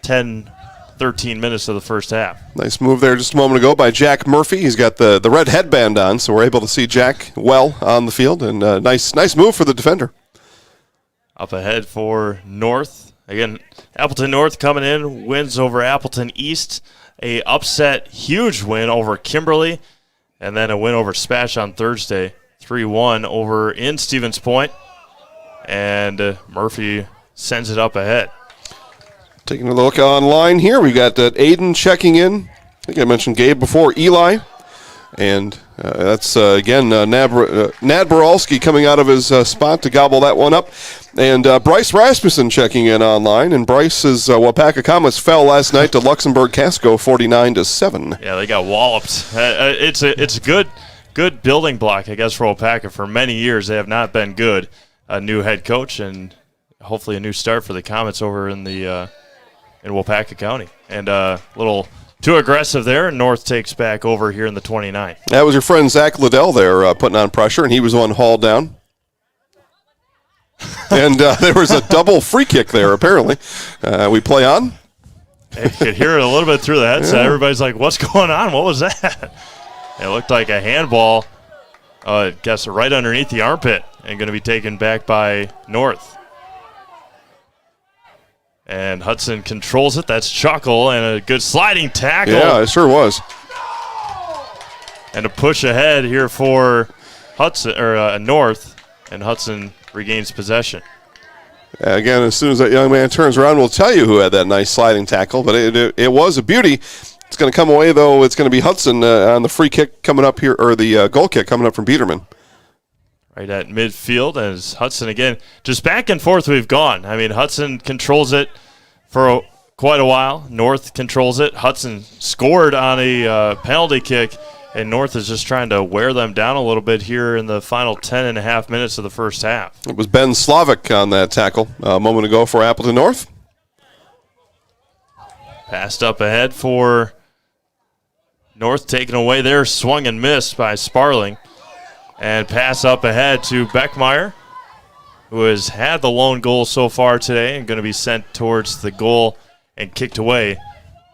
Speaker 2: 10, 13 minutes of the first half.
Speaker 1: Nice move there just a moment ago by Jack Murphy. He's got the red headband on, so we're able to see Jack well on the field, and nice move for the defender.
Speaker 2: Up ahead for North. Again, Appleton North coming in, wins over Appleton East. A upset, huge win over Kimberly, and then a win over Spash on Thursday. 3-1 over in Stevens Point, and Murphy sends it up ahead.
Speaker 1: Taking a look online here, we got Aiden checking in. I think I mentioned Gabe before, Eli. And that's, again, Nad Boralski coming out of his spot to gobble that one up. And Bryce Rasmussen checking in online. And Bryce's Wapaka Comets fell last night to Luxembourg Casco 49-7.
Speaker 2: Yeah, they got walloped. It's a good building block, I guess, for Wapaka. For many years, they have not been good. A new head coach and hopefully a new start for the Comets over in Wapaka County. And a little too aggressive there, and North takes back over here in the 29th.
Speaker 1: That was your friend Zach Liddell there putting on pressure, and he was the one hauled down. And there was a double free kick there, apparently. We play on.
Speaker 2: You could hear it a little bit through the headset. Yeah. Everybody's like, what's going on? What was that? It looked like a handball, I guess, right underneath the armpit, and going to be taken back by North. And Hudson controls it. That's Chuckle, and a good sliding tackle.
Speaker 1: Yeah, it sure was.
Speaker 2: And a push ahead here for Hudson or North, and Hudson regains possession.
Speaker 1: Again, as soon as that young man turns around, we'll tell you who had that nice sliding tackle. But it was a beauty. It's going to come away, though. It's going to be Hudson on the free kick coming up here, or the goal kick coming up from Biederman.
Speaker 2: Right at midfield, as Hudson again, just back and forth we've gone. I mean, Hudson controls it for quite a while. North controls it. Hudson scored on a penalty kick, and North is just trying to wear them down a little bit here in the final 10.5 minutes of the first half.
Speaker 1: It was Ben Slavic on that tackle a moment ago for Appleton North.
Speaker 2: Passed up ahead for North, taken away there, swung and missed by Sparling. And pass up ahead to Beckmeyer, who has had the lone goal so far today and going to be sent towards the goal and kicked away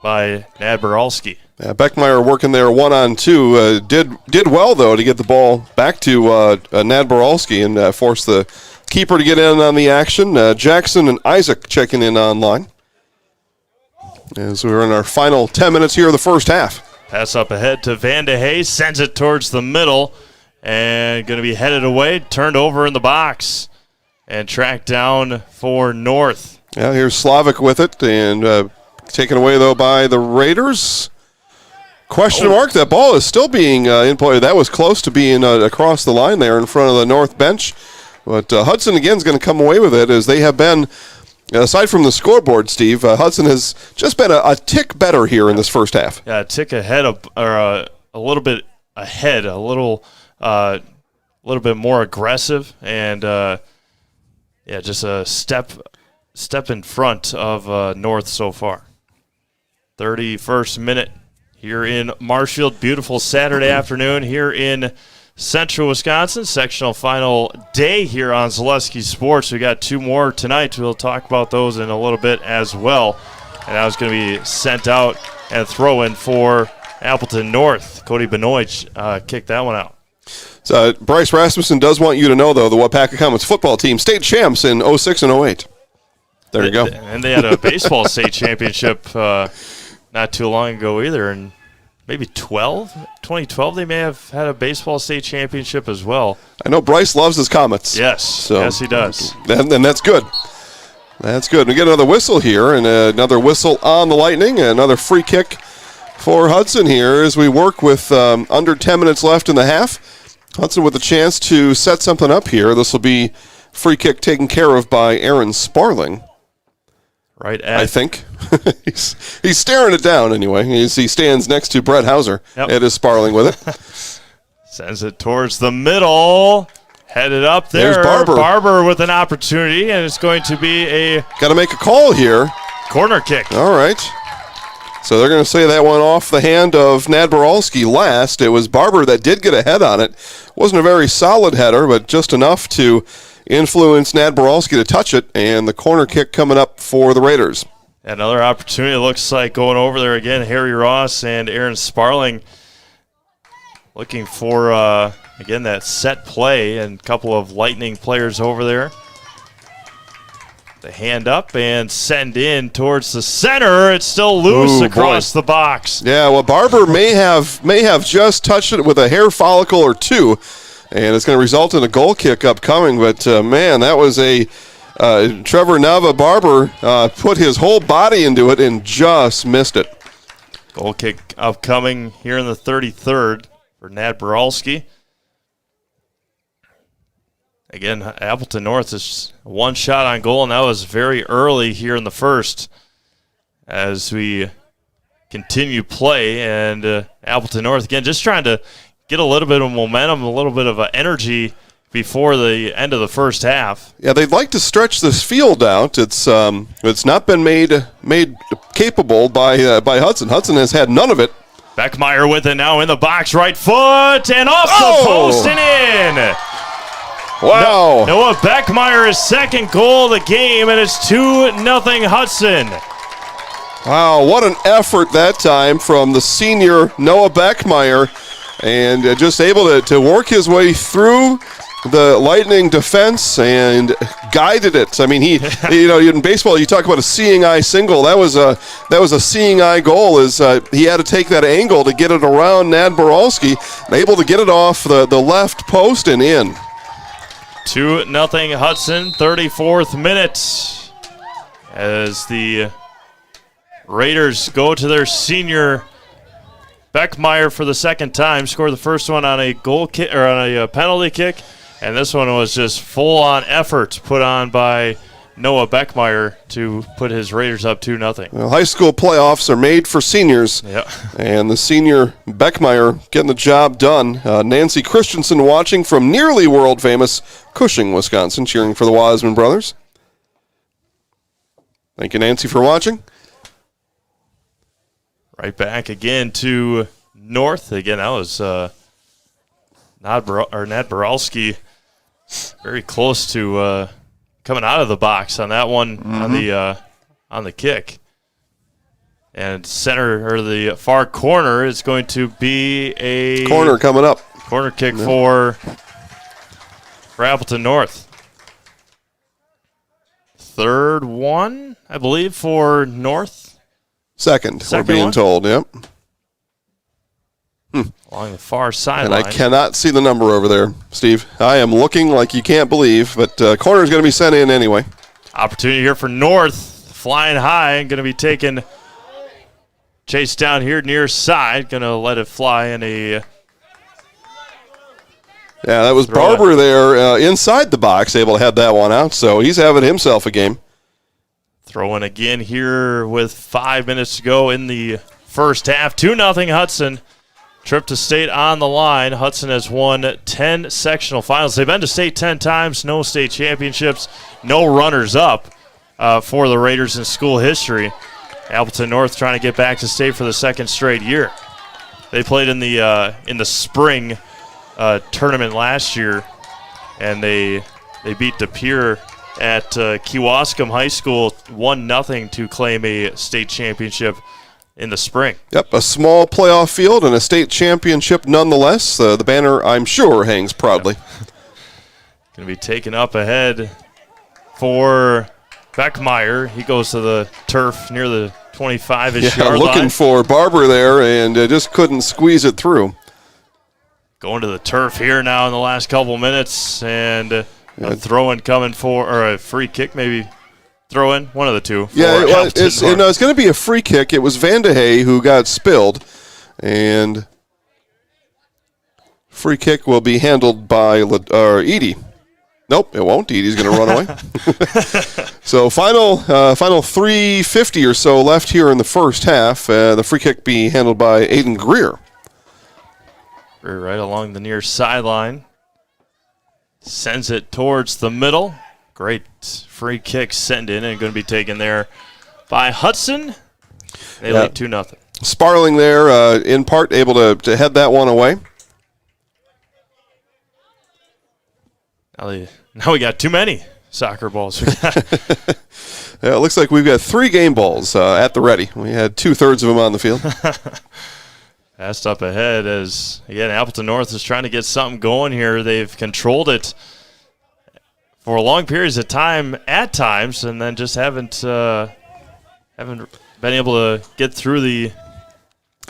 Speaker 2: by Nadboralski.
Speaker 1: Yeah, Beckmeyer working there 1-on-2. Did well, though, to get the ball back to Nadboralski and force the keeper to get in on the action. Jackson and Isaac checking in online as we're in our final 10 minutes here of the first half.
Speaker 2: Pass up ahead to Van de Hey, sends it towards the middle. And going to be headed away, turned over in the box, and tracked down for North.
Speaker 1: Yeah, here's Slavic with it, and taken away, though, by the Raiders. Question mark, that ball is still being in play. That was close to being across the line there in front of the North bench. But Hudson, again, is going to come away with it, as they have been, aside from the scoreboard, Steve, Hudson has just been a tick better here in this first half.
Speaker 2: Yeah, a tick ahead, a little bit ahead, a little bit more aggressive, and just a step in front of North so far. 31st minute here in Marshfield. Beautiful Saturday afternoon here in Central Wisconsin. Sectional final day here on Zaleski Sports. We got two more tonight. We'll talk about those in a little bit as well. And that was going to be sent out and throw in for Appleton North. Cody Benoit kicked that one out.
Speaker 1: So Bryce Rasmussen does want you to know, though, the Wapaka Comets football team, state champs in 06 and 08. There you go.
Speaker 2: And they had a baseball state championship not too long ago either. And maybe 2012 they may have had a baseball state championship as well.
Speaker 1: I know Bryce loves his Comets.
Speaker 2: Yes, yes he does.
Speaker 1: And that's good. That's good. We get another whistle here, and another whistle on the Lightning, another free kick for Hudson here as we work with under 10 minutes left in the half. Hudson with a chance to set something up here. This will be free kick taken care of by Aaron Sparling.
Speaker 2: Right at,
Speaker 1: I think. he's staring it down anyway. He stands next to Brett Hauser.
Speaker 2: Yep.
Speaker 1: It is Sparling with it.
Speaker 2: Sends it towards the middle. Headed up there.
Speaker 1: There's Barber.
Speaker 2: Barber with an opportunity, and it's going to be a
Speaker 1: Got to make a call here.
Speaker 2: corner kick.
Speaker 1: All right. So they're going to say that one off the hand of Nadboralski last. It was Barber that did get a head on it. Wasn't a very solid header, but just enough to influence Nadboralski to touch it, and the corner kick coming up for the Raiders.
Speaker 2: Another opportunity, looks like, going over there again. Harry Ross and Aaron Sparling looking for, again, that set play, and a couple of Lightning players over there. The hand up and send in towards the center. It's still loose across the box.
Speaker 1: Yeah, well, Barber may have just touched it with a hair follicle or two, and it's going to result in a goal kick upcoming. But, man, that was a Trevor Nava Barber put his whole body into it and just missed it.
Speaker 2: Goal kick upcoming here in the 33rd for Nadboralski. Again, Appleton North is one shot on goal, and that was very early here in the first as we continue play. And Appleton North, again, just trying to get a little bit of momentum, a little bit of energy before the end of the first half.
Speaker 1: Yeah, they'd like to stretch this field out. It's not been made capable by Hudson. Hudson has had none of it.
Speaker 2: Beckmeyer with it now in the box, right foot, and off the post and in.
Speaker 1: Wow.
Speaker 2: Noah Beckmeyer, his second goal of the game, and it's 2-0 Hudson.
Speaker 1: Wow, what an effort that time from the senior Noah Beckmeyer, and just able to work his way through the Lightning defense and guided it. I mean, he in baseball you talk about a seeing eye single. That was a seeing eye goal. He had to take that angle to get it around Nad Boralski, able to get it off the left post and in.
Speaker 2: 2-0 Hudson, 34th minute, as the Raiders go to their senior Beckmeyer for the second time. Scored the first one on a goal kick or on a penalty kick. And this one was just full-on effort put on by Noah Beckmeyer to put his Raiders up 2-0.
Speaker 1: Well, high school playoffs are made for seniors.
Speaker 2: Yep.
Speaker 1: And the senior Beckmeyer getting the job done. Nancy Christensen watching from nearly world-famous Cushing, Wisconsin, cheering for the Wiseman brothers. Thank you, Nancy, for watching.
Speaker 2: Right back again to North. Again, that was Nad Boralski very close to coming out of the box on that one on the kick. And center or the far corner is going to be a
Speaker 1: corner coming up.
Speaker 2: Corner kick for Appleton North. Third one, I believe, for North.
Speaker 1: Second we're being told. Yep.
Speaker 2: Along the far sideline.
Speaker 1: And I cannot see the number over there, Steve. I am looking like you can't believe, but corner is going to be sent in anyway.
Speaker 2: Opportunity here for North, flying high, and going to be taken, chased down here near side. Going to let it fly in a...
Speaker 1: Yeah, that was Barber there inside the box, able to head that one out, so he's having himself a game.
Speaker 2: Throwing again here with 5 minutes to go in the first half. 2-0 Hudson. Trip to state on the line. Hudson has won 10 sectional finals. They've been to state 10 times, no state championships, no runners-up for the Raiders in school history. Appleton North trying to get back to state for the second straight year. They played in the spring tournament last year, and they beat De Pere at Kewaskum High School 1-0 to claim a state championship in the spring.
Speaker 1: Yep, a small playoff field and a state championship nonetheless. The banner, I'm sure, hangs proudly.
Speaker 2: Yep. Going to be taken up ahead for Beckmeyer. He goes to the turf near the 25-ish yard line.
Speaker 1: Looking for Barber there and just couldn't squeeze it through.
Speaker 2: Going to the turf here now in the last couple minutes, and a throw-in coming for, or a free kick maybe. Throw in, one of the two.
Speaker 1: Yeah, it's going to be a free kick. It was Vandehey who got spilled, and free kick will be handled by Edie. Nope, it won't. Edie's going to run away. So final 3:50 or so left here in the first half. The free kick be handled by Aiden Greer.
Speaker 2: Greer right along the near sideline. Sends it towards the middle. Great free kick send in and going to be taken there by Hudson. They lead 2-0.
Speaker 1: Sparling there, in part, able to head that one away.
Speaker 2: Now we got too many soccer balls.
Speaker 1: It looks like we've got 3 game balls at the ready. We had 2/3 of them on the field.
Speaker 2: Passed up ahead as, again, Appleton North is trying to get something going here. They've controlled it for long periods of time at times, and then just haven't been able to get through the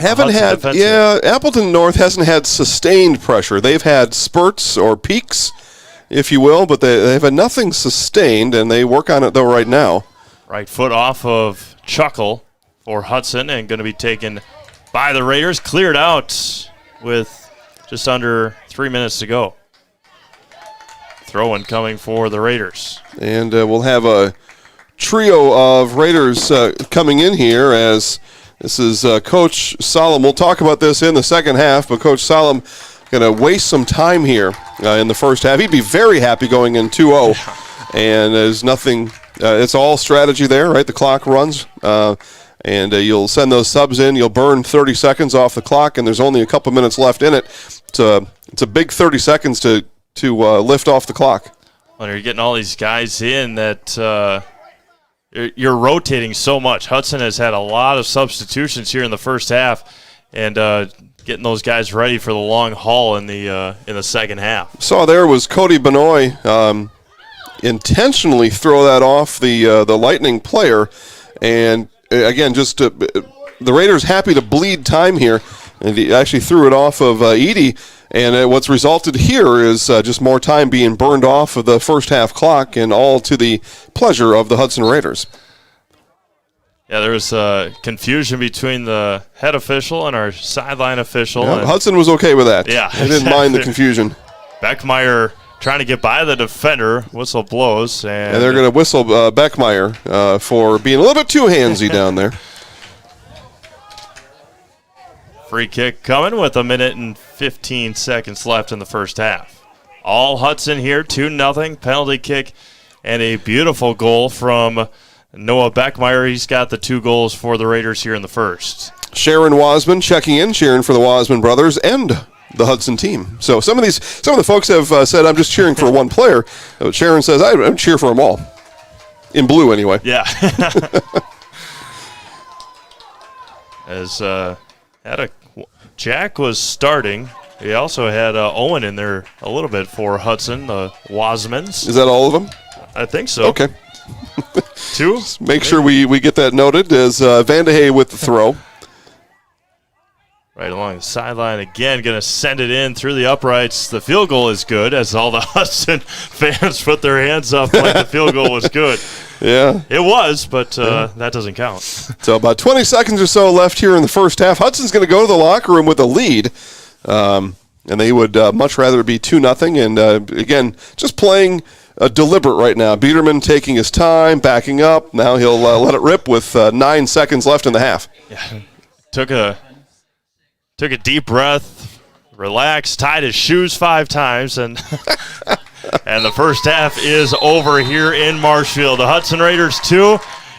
Speaker 1: Appleton North hasn't had sustained pressure. They've had spurts or peaks, if you will, but they've had nothing sustained, and they work on it, though, right now.
Speaker 2: Right foot off of Chuckle for Hudson, and going to be taken by the Raiders. Cleared out with just under 3 minutes to go. Throw-in coming for the Raiders.
Speaker 1: And we'll have a trio of Raiders coming in here as this is Coach Solom. We'll talk about this in the second half, but Coach Solom going to waste some time here in the first half. He'd be very happy going in 2-0, and there's nothing. It's all strategy there, right? The clock runs, and you'll send those subs in. You'll burn 30 seconds off the clock, and there's only a couple minutes left in it. It's a big 30 seconds to lift off the clock.
Speaker 2: When you're getting all these guys in that you're rotating so much. Hudson has had a lot of substitutions here in the first half, and getting those guys ready for the long haul in the second half.
Speaker 1: Saw there was Cody Benoit intentionally throw that off the Lightning player, and again, just the Raiders happy to bleed time here, and he actually threw it off of Edey. And what's resulted here is just more time being burned off of the first half clock, and all to the pleasure of the Hudson Raiders.
Speaker 2: Yeah, there was confusion between the head official and our sideline official.
Speaker 1: Yeah, Hudson was okay with that.
Speaker 2: Yeah,
Speaker 1: he didn't mind the confusion.
Speaker 2: Beckmeyer trying to get by the defender. Whistle blows. And
Speaker 1: they're going to whistle Beckmeyer for being a little bit too handsy down there.
Speaker 2: Free kick coming with 1 minute and 15 seconds left in the first half. All Hudson here, 2-0, penalty kick, and a beautiful goal from Noah Beckmeyer. He's got the 2 goals for the Raiders here in the first.
Speaker 1: Sharon Wasman checking in, cheering for the Wasman brothers and the Hudson team. So some of the folks have said, I'm just cheering for one player. Sharon says, I cheer for them all. In blue, anyway.
Speaker 2: Yeah. As Jack was starting. He also had Owen in there a little bit for Hudson, the Wasmans.
Speaker 1: Is that all of them?
Speaker 2: I think so.
Speaker 1: Okay.
Speaker 2: 2?
Speaker 1: Make sure we get that noted as Vandehey with the throw.
Speaker 2: Right along the sideline again, going to send it in through the uprights. The field goal is good as all the Hudson fans put their hands up like the field goal was good.
Speaker 1: Yeah.
Speaker 2: It was, but that doesn't count.
Speaker 1: So about 20 seconds or so left here in the first half. Hudson's going to go to the locker room with a lead. And they would much rather be 2-0. And, again, just playing deliberate right now. Biederman taking his time, backing up. Now he'll let it rip with 9 seconds left in the half.
Speaker 2: Yeah. Took a deep breath, relaxed, tied his shoes 5 times, and and the first half is over here in Marshfield. The Hudson Raiders 2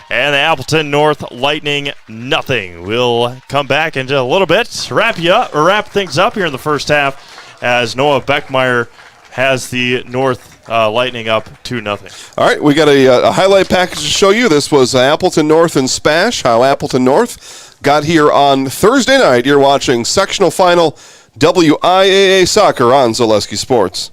Speaker 2: and the Appleton North Lightning 0. We'll come back in just a little bit, wrap things up here in the first half as Noah Beckmeyer has the North Lightning up 2-0.
Speaker 1: All right, we got a highlight package to show you. This was Appleton North and Spash, how Appleton North got here on Thursday night. You're watching sectional final WIAA soccer on Zaleski Sports.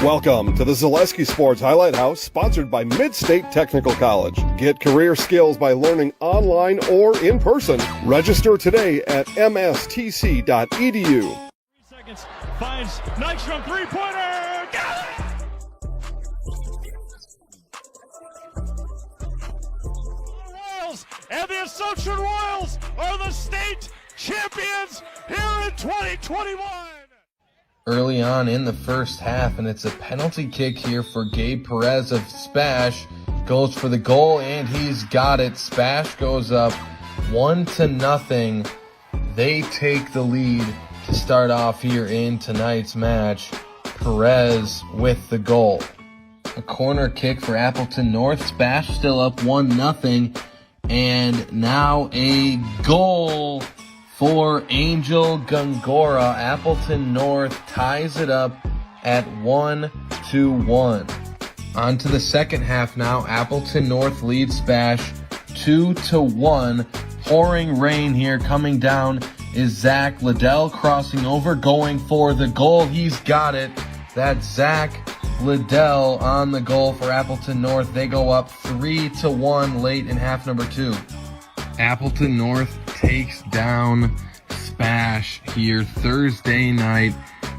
Speaker 1: Welcome to the Zaleski Sports Highlight House, sponsored by Mid-State Technical College. Get career skills by learning online or in person. Register today at mstc.edu.
Speaker 4: 3 seconds, finds Nystrom, three-pointer, got it! Royals and the Assumption Royals are the state champions here in 2021.
Speaker 5: Early on in the first half, and it's a penalty kick here for Gabe Perez of Spash. Goes for the goal, and he's got it. Spash goes up 1-0. They take the lead to start off here in tonight's match. Perez with the goal. A corner kick for Appleton North. Spash still up 1-0. And now a goal for Angel Gongora. Appleton North ties it up at 1-1. On to the second half now. Appleton North leads Spash 2-1. Pouring rain here coming down is Zach Liddell crossing over, going for the goal. He's got it. That's Zach Liddell on the goal for Appleton North. They go up 3-1 late in half number 2. Appleton North takes down Spash here Thursday night.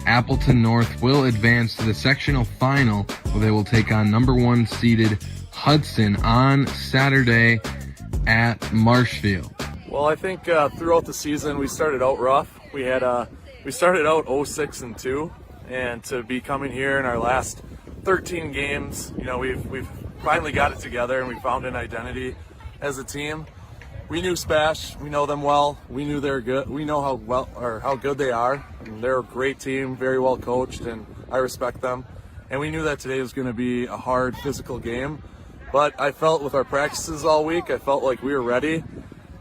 Speaker 5: Appleton North will advance to the sectional final, where they will take on number 1 seeded Hudson on Saturday at Marshfield.
Speaker 6: Well, I think throughout the season we started out rough. We started out 0-6-2, and to be coming here in our last 13 games, you know, we've finally got it together and we found an identity as a team. We knew Spash, we know them well. We knew they're good. We know how good they are. And they're a great team, very well coached, and I respect them. And we knew that today was going to be a hard physical game. But I felt with our practices all week, I felt like we were ready.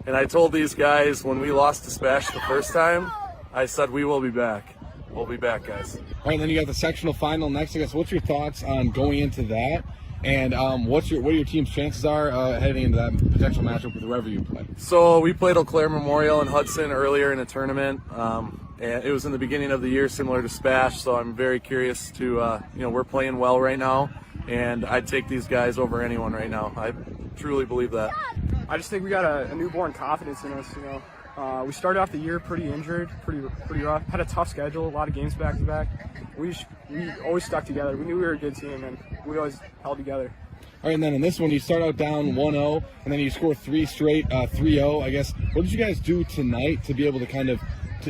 Speaker 6: And I told these guys when we lost to Spash the first time, I said we will be back. We'll be back, guys.
Speaker 7: All right, then you got the sectional final next. I guess, what's your thoughts on going into that
Speaker 5: And what are your team's chances are heading into that potential matchup with whoever you play?
Speaker 6: So we played Eau Claire Memorial in Hudson earlier in a tournament. And it was in the beginning of the year, similar to Spash. So I'm very curious to, we're playing well right now, and I'd take these guys over anyone right now. I truly believe that.
Speaker 7: I just think we got a newborn confidence in us. We started off the year pretty injured, pretty rough. Had a tough schedule, a lot of games back to back. We always stuck together. We knew we were a good team, and we always held together.
Speaker 5: All right, and then in this one, you start out down 1-0, and then you score 3 straight, 3-0, I guess. What did you guys do tonight to be able to kind of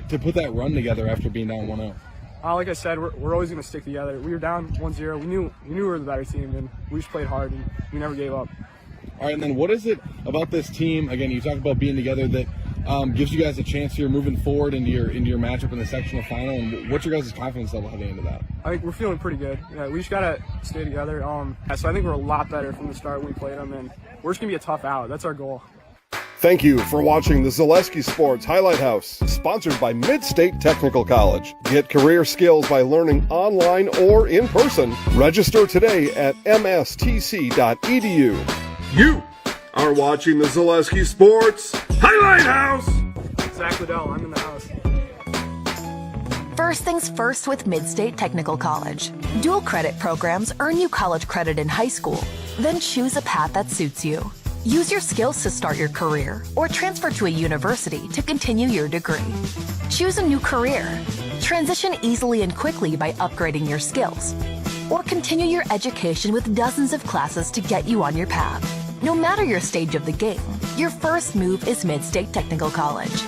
Speaker 5: to put that run together after being down 1-0?
Speaker 7: Like I said, we're always going to stick together. We were down 1-0. We knew we were the better team, and we just played hard, and we never gave up.
Speaker 5: All right, and then what is it about this team, again, you talk about being together, that gives you guys a chance here moving forward into your matchup in the sectional final, and what's your guys' confidence level heading into that?
Speaker 7: I think we're feeling pretty good. We just got to stay together. So I think we're a lot better from the start when we played them, and we're just going to be a tough out. That's our goal.
Speaker 1: Thank you for watching the Zaleski Sports Highlight House, sponsored by Mid-State Technical College. Get career skills by learning online or in person. Register today at mstc.edu. You are watching the Zaleski Sports Highlight House.
Speaker 7: Zach Liddell, I'm in the house.
Speaker 8: First things first with Mid-State Technical College. Dual credit programs earn you college credit in high school. Then choose a path that suits you. Use your skills to start your career or transfer to a university to continue your degree. Choose a new career. Transition easily and quickly by upgrading your skills. Or continue your education with dozens of classes to get you on your path. No matter your stage of the game, your first move is Mid-State Technical College.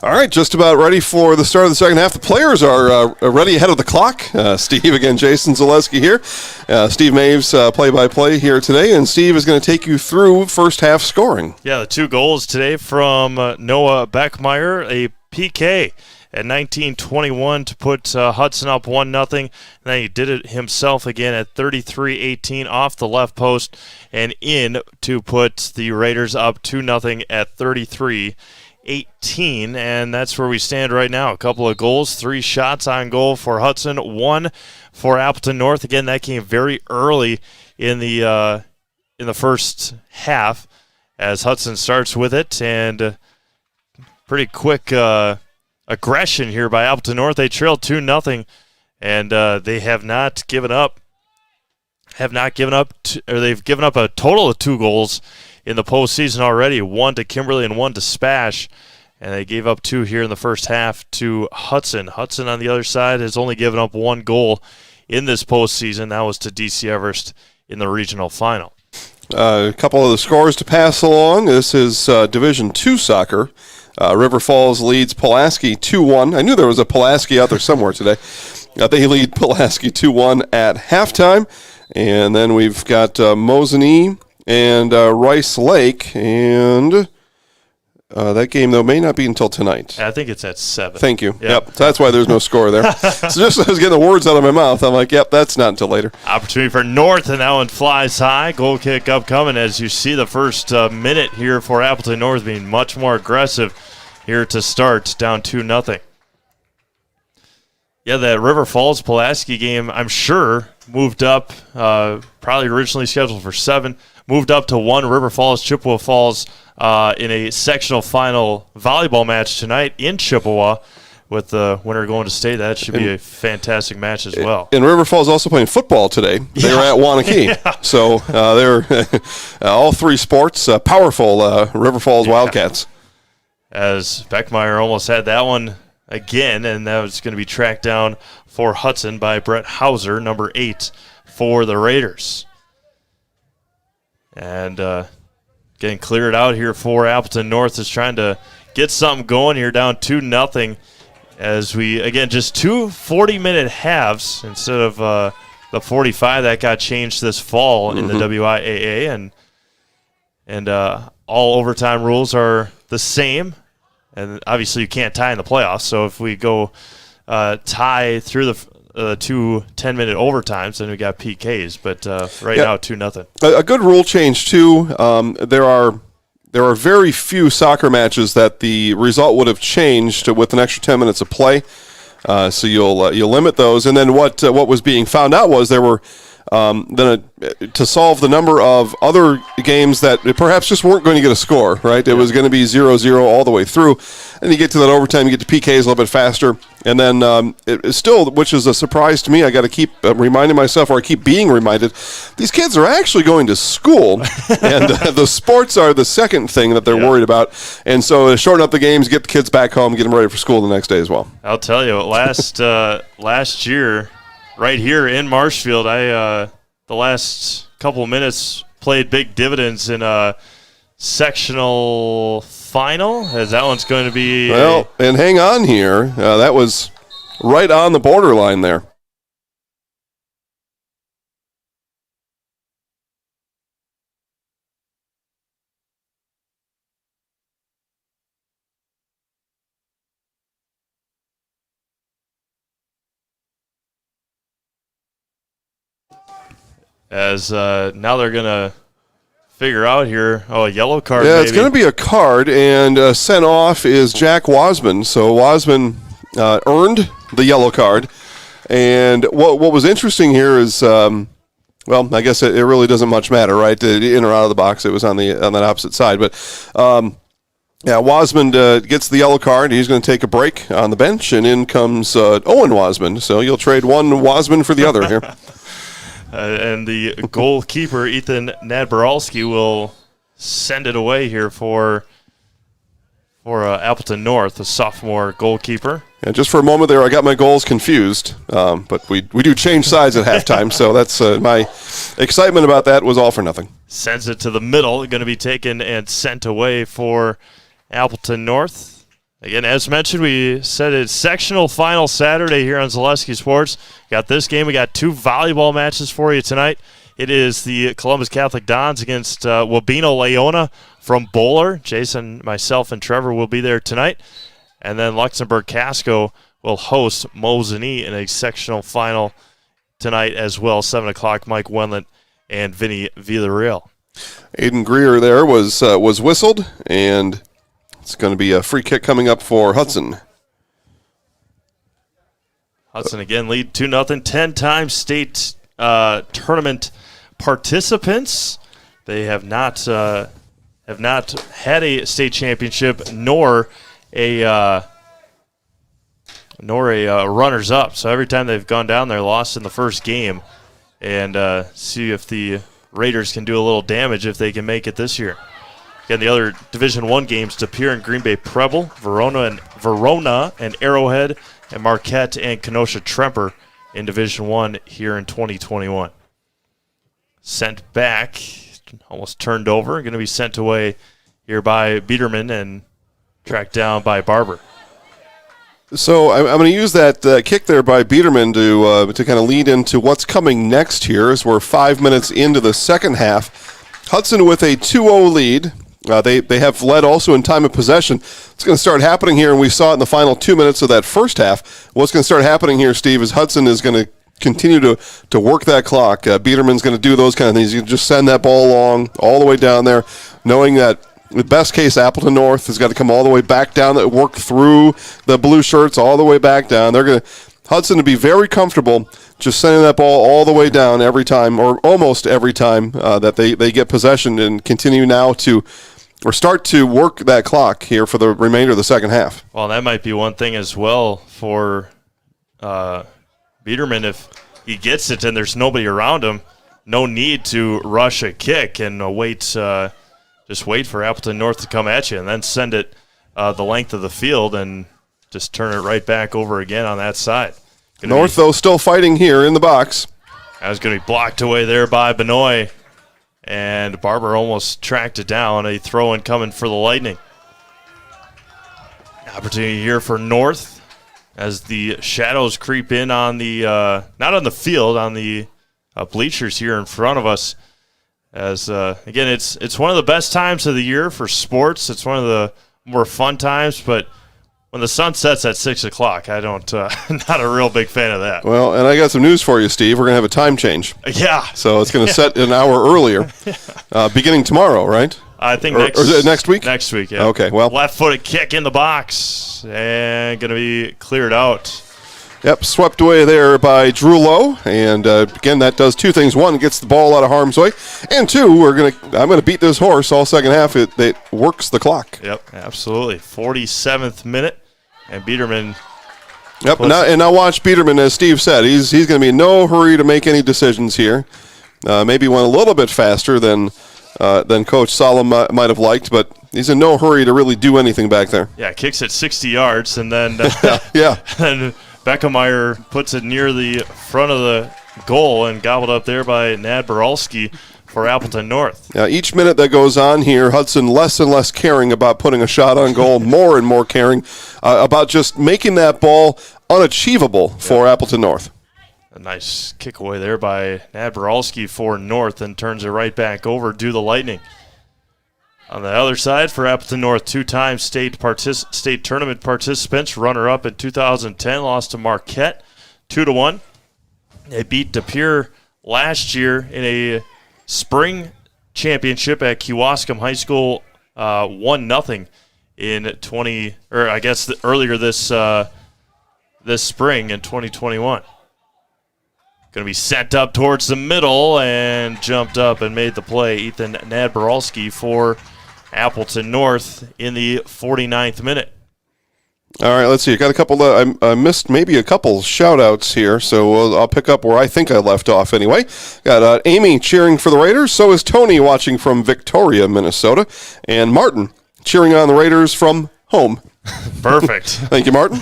Speaker 1: All right, just about ready for the start of the second half. The players are ready ahead of the clock. Steve, again, Jason Zaleski here. Steve Maves, play-by-play here today, and Steve is going to take you through first half scoring.
Speaker 2: Yeah, the 2 goals today from Noah Beckmeyer, a PK at 19:21 to put Hudson up 1-0. And then he did it himself again at 33:18 off the left post and in to put the Raiders up 2-0 at 33:18. And that's where we stand right now. A couple of goals, 3 shots on goal for Hudson, 1 for Appleton North. Again, that came very early in the first half as Hudson starts with it, and pretty quick aggression here by Appleton North. They trailed 2-0, and they have not given up. They've given up a total of 2 goals in the postseason already. 1 to Kimberly and 1 to Spash, and they gave up 2 here in the first half to Hudson. Hudson on the other side has only given up 1 goal in this postseason. That was to DC Everest in the regional final.
Speaker 1: A couple of the scores to pass along. This is Division II soccer. River Falls leads Pulaski 2-1. I knew there was a Pulaski out there somewhere today. They lead Pulaski 2-1 at halftime. And then we've got Mosinee and Rice Lake. And that game, though, may not be until tonight.
Speaker 2: I think it's at 7.
Speaker 1: Thank you. Yep. So that's why there's no score there. So just as I was getting the words out of my mouth, I'm like, yep, that's not until later.
Speaker 2: Opportunity for North, and that one flies high. Goal kick upcoming as you see the first minute here for Appleton North being much more aggressive here to start, down 2-0. Yeah, that River Falls Pulaski game, I'm sure, moved up, probably originally scheduled for 7, moved up to 1. River Falls, Chippewa Falls in a sectional final volleyball match tonight in Chippewa with the winner going to state. That should be a fantastic match as well.
Speaker 1: And River Falls also playing football today. They were at Wanakee.
Speaker 2: Yeah.
Speaker 1: So they're all 3 sports, powerful River Falls Wildcats.
Speaker 2: As Beckmeyer almost had that one again, and that was going to be tracked down for Hudson by Brett Hauser, number 8 for the Raiders. And getting cleared out here for Appleton North is trying to get something going here, down 2-0 as we, again, just 2 40-minute halves instead of the 45 that got changed this fall in the WIAA, and all overtime rules are the same. And obviously you can't tie in the playoffs, so if we go tie through the 2 10-minute overtimes, then we got PKs. But now 2-0.
Speaker 1: A good rule change too. There are very few soccer matches that the result would have changed with an extra 10 minutes of play. So you'll limit those. And then what was being found out was there were to solve the number of other games that perhaps just weren't going to get a score, right? It was going to be 0-0 all the way through. And you get to that overtime, you get to PKs a little bit faster. And then it's still, which is a surprise to me, I got to keep reminding myself, or I keep being reminded, these kids are actually going to school. And the sports are the second thing that they're worried about. And so to shorten up the games, get the kids back home, get them ready for school the next day as well.
Speaker 2: I'll tell you, last year, right here in Marshfield, the last couple of minutes played big dividends in a sectional final, as that one's going to be.
Speaker 1: Well, and hang on here. That was right on the borderline there.
Speaker 2: As now they're going to figure out here. Oh, a yellow card.
Speaker 1: Yeah,
Speaker 2: maybe.
Speaker 1: It's going to be a card, and sent off is Jack Wasman. So Wasman earned the yellow card. And what was interesting here is, well, I guess it really doesn't much matter, right? In or out of the box, it was on that opposite side. But yeah, Wasman gets the yellow card. He's going to take a break on the bench, and in comes Owen Wasman. So you'll trade one Wasman for the other here.
Speaker 2: And the goalkeeper, Ethan Nadboralski, will send it away here for Appleton North, the sophomore goalkeeper.
Speaker 1: And just for a moment there, I got my goals confused. But we do change sides at halftime, so that's my excitement about that was all for nothing.
Speaker 2: Sends it to the middle, going to be taken and sent away for Appleton North. Again, as mentioned, we said it's sectional final Saturday here on Zaleski Sports. Got this game. We got 2 volleyball matches for you tonight. It is the Columbus Catholic Dons against Wabeno Leona from Bowler. Jason, myself, and Trevor will be there tonight. And then Luxembourg Casco will host Mosinee in a sectional final tonight as well. 7 o'clock, Mike Wendlandt and Vinny Villarreal.
Speaker 1: Aiden Greer there was whistled, and it's going to be a free kick coming up for Hudson.
Speaker 2: Hudson again lead 2-0. 10-time state tournament participants. They have not had a state championship nor a runners-up. So every time they've gone down there, lost in the first game, and see if the Raiders can do a little damage if they can make it this year. Again, the other Division I games, De Pere and Green Bay Preble, Verona and Arrowhead, and Marquette and Kenosha Tremper in Division I here in 2021. Sent back, almost turned over, going to be sent away here by Biederman and tracked down by Barber.
Speaker 1: So I'm going to use that kick there by Biederman to kind of lead into what's coming next here as we're 5 minutes into the second half. Hudson with a 2-0 lead. They have led also in time of possession. It's going to start happening here, and we saw it in the final 2 minutes of that first half. What's going to start happening here, Steve, is Hudson is going to continue to work that clock. Biederman's going to do those kind of things. You can just send that ball along all the way down there, knowing that the best case, Appleton North has got to come all the way back down, work through the blue shirts all the way back down. They're going to Hudson to be very comfortable just sending that ball all the way down every time, or almost every time that they get possession, and continue now to or start to work that clock here for the remainder of the second half.
Speaker 2: Well, that might be one thing as well for Biederman. If he gets it and there's nobody around him, no need to rush a kick and wait. Just wait for Appleton North to come at you and then send it the length of the field and just turn it right back over again on that side.
Speaker 1: North, though, still fighting here in the box.
Speaker 2: That was going to be blocked away there by Benoit, and Barber almost tracked it down. A throw-in coming for the Lightning. Opportunity here for North as the shadows creep in on the not on the field, on the bleachers here in front of us. As again, it's one of the best times of the year for sports. It's one of the more fun times, but when the sun sets at 6 o'clock, I don't not a real big fan of that.
Speaker 1: Well, and I got some news for you, Steve. We're going to have a time change.
Speaker 2: Yeah.
Speaker 1: So it's going to set an hour earlier, beginning tomorrow, right?
Speaker 2: I think
Speaker 1: or is it next week?
Speaker 2: Next week, yeah.
Speaker 1: Okay, well.
Speaker 2: Left-footed kick in the box and going to be cleared out.
Speaker 1: Yep, swept away there by Drew Lowe, and again, that does two things. One, gets the ball out of harm's way, and two, I'm going to beat this horse all second half. It works the clock.
Speaker 2: Yep, absolutely. 47th minute, and Biederman.
Speaker 1: Yep, now watch Biederman, as Steve said. He's going to be in no hurry to make any decisions here. Maybe went a little bit faster than Coach Solom might have liked, but he's in no hurry to really do anything back there.
Speaker 2: Yeah, kicks at 60 yards, and then
Speaker 1: yeah.
Speaker 2: And Beckemeyer puts it near the front of the goal and gobbled up there by Nad Boralski for Appleton North.
Speaker 1: Each minute that goes on here, Hudson less and less caring about putting a shot on goal, more and more caring about just making that ball unachievable for Appleton North.
Speaker 2: A nice kick away there by Nad Boralski for North, and turns it right back over to the Lightning. On the other side for Appleton North, two-time state tournament participants, runner-up in 2010, lost to Marquette 2-1. They beat De Pere last year in a spring championship at Kewaskum High School, 1-0 in earlier this spring in 2021. Going to be sent up towards the middle and jumped up and made the play. Ethan Nadboralski for Appleton North in the 49th minute.
Speaker 1: All right, let's see. I got a couple. I missed maybe a couple shout-outs here, so I'll pick up where I think I left off anyway. Got Amy cheering for the Raiders. So is Tony watching from Victoria, Minnesota. And Martin cheering on the Raiders from home.
Speaker 2: Perfect.
Speaker 1: Thank you, Martin.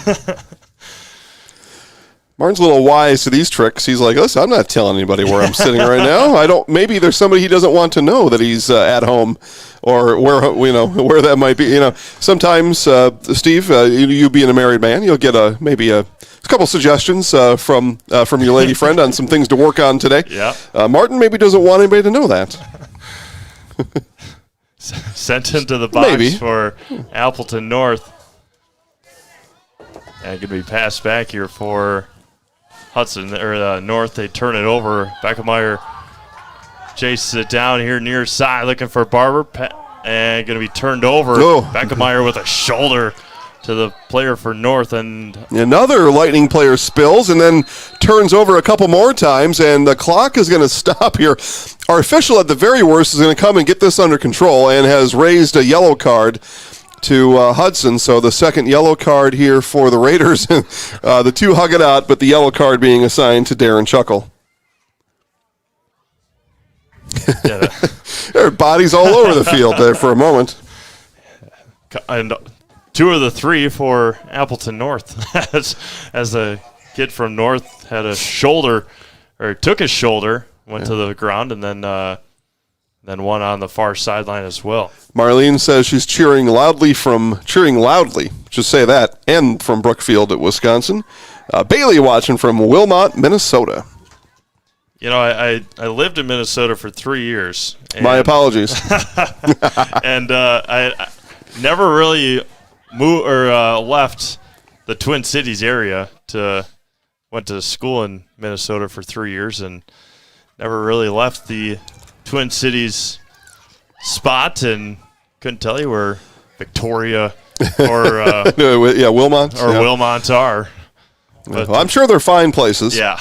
Speaker 1: Martin's a little wise to these tricks. He's like, listen, I'm not telling anybody where I'm sitting right now. Maybe there's somebody he doesn't want to know that he's at home, or where that might be. Sometimes, Steve, you being a married man, you'll get maybe a couple suggestions from your lady friend on some things to work on today.
Speaker 2: Yeah.
Speaker 1: Martin maybe doesn't want anybody to know that.
Speaker 2: Sent into the box
Speaker 1: Maybe.
Speaker 2: for Appleton North. And going to be passed back here for Hudson, or North. They turn it over. Beckemeyer chases it down here near side, looking for Barber, and going to be turned over.
Speaker 1: Oh.
Speaker 2: Beckemeyer with a shoulder to the player for North, and
Speaker 1: another Lightning player spills and then turns over a couple more times, and the clock is going to stop here. Our official, at the very worst, is going to come and get this under control and has raised a yellow card to Hudson. So the second yellow card here for the Raiders. The two hug it out, but the yellow card being assigned to Darren Chuckle.
Speaker 2: yeah,
Speaker 1: There are bodies all over the field there for a moment.
Speaker 2: and 2 of the 3 for Appleton North, as the kid from North had a shoulder, or took his shoulder, went to the ground, and then one on the far sideline as well.
Speaker 1: Marlene says she's cheering loudly, just say that, and from Brookfield at Wisconsin. Bailey watching from Wilmot, Minnesota.
Speaker 2: I lived in Minnesota for 3 years.
Speaker 1: My apologies.
Speaker 2: And I never really left the Twin Cities area. Went to school in Minnesota for 3 years and never really left the Twin Cities spot, and couldn't tell you where Victoria or
Speaker 1: Wilmot
Speaker 2: Wilmot are. But,
Speaker 1: well, I'm sure they're fine places.
Speaker 2: Yeah.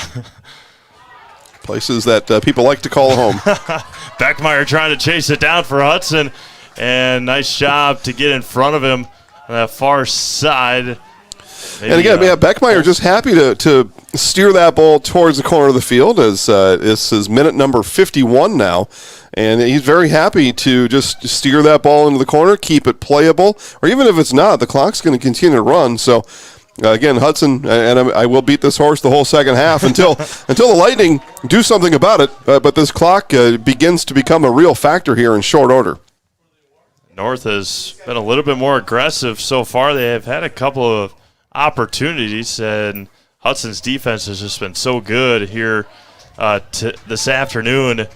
Speaker 1: Places that people like to call home.
Speaker 2: Beckmeyer trying to chase it down for Hudson, and nice job to get in front of him on that far side. Maybe,
Speaker 1: and again, Beckmeyer just happy to steer that ball towards the corner of the field, as this is minute number 51 now. And he's very happy to just steer that ball into the corner, keep it playable, or even if it's not, the clock's going to continue to run. So, again, Hudson, and I will beat this horse the whole second half until the Lightning do something about it. But this clock begins to become a real factor here in short order.
Speaker 2: North has been a little bit more aggressive so far. They have had a couple of opportunities, and Hudson's defense has just been so good here this afternoon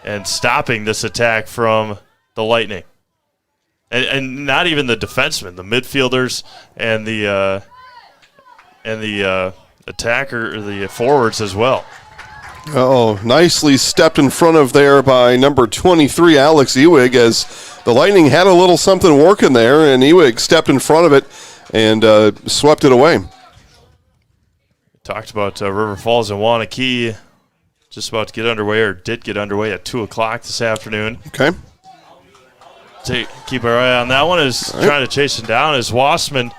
Speaker 2: and stopping this attack from the Lightning. And not even the defensemen, the midfielders and the attacker, the forwards as well.
Speaker 1: Oh, nicely stepped in front of there by number 23, Alex Ewig, as the Lightning had a little something working there, and Ewig stepped in front of it and swept it away.
Speaker 2: Talked about River Falls and Wanakee just about to get underway, or did get underway at 2 o'clock this afternoon.
Speaker 1: Okay.
Speaker 2: Keep our eye on that one. Trying to chase him down is Wassman,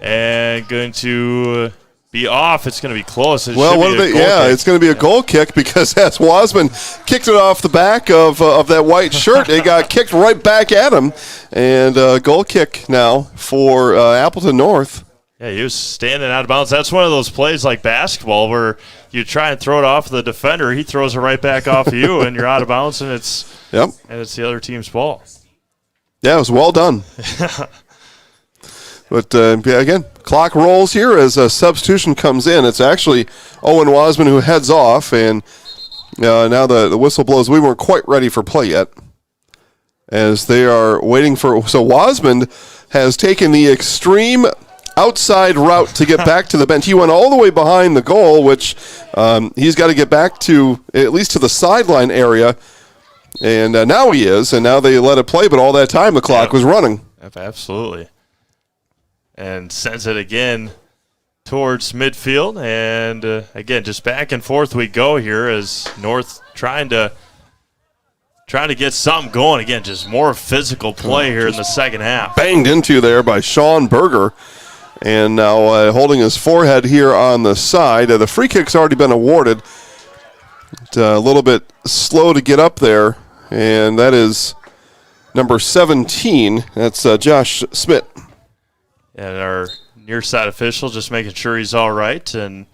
Speaker 2: and going to be off. It's going to be close.
Speaker 1: It's going to be a goal kick, because as Wasman kicked it off the back of that white shirt, it got kicked right back at him, and goal kick now for Appleton North.
Speaker 2: Yeah, he was standing out of bounds. That's one of those plays like basketball where you try and throw it off the defender, he throws it right back off of you, and you're out of bounds, and it's the other team's ball.
Speaker 1: Yeah, it was well done. But, again, clock rolls here as a substitution comes in. It's actually Owen Wasman who heads off, and now the whistle blows. We weren't quite ready for play yet, as they are waiting for – so Wasman has taken the extreme outside route to get back to the bench. He went all the way behind the goal, which he's got to get back to at least to the sideline area, and now he is, and now they let it play, but all that time the clock was running.
Speaker 2: Absolutely. And sends it again towards midfield. And, again, just back and forth we go here as North trying to get something going. Again, just more physical play here in the second half.
Speaker 1: Banged into there by Sean Berger. And now holding his forehead here on the side. The free kick's already been awarded. A little bit slow to get up there. And that is number 17. That's Josh Smith.
Speaker 2: And our near side official just making sure he's all right. And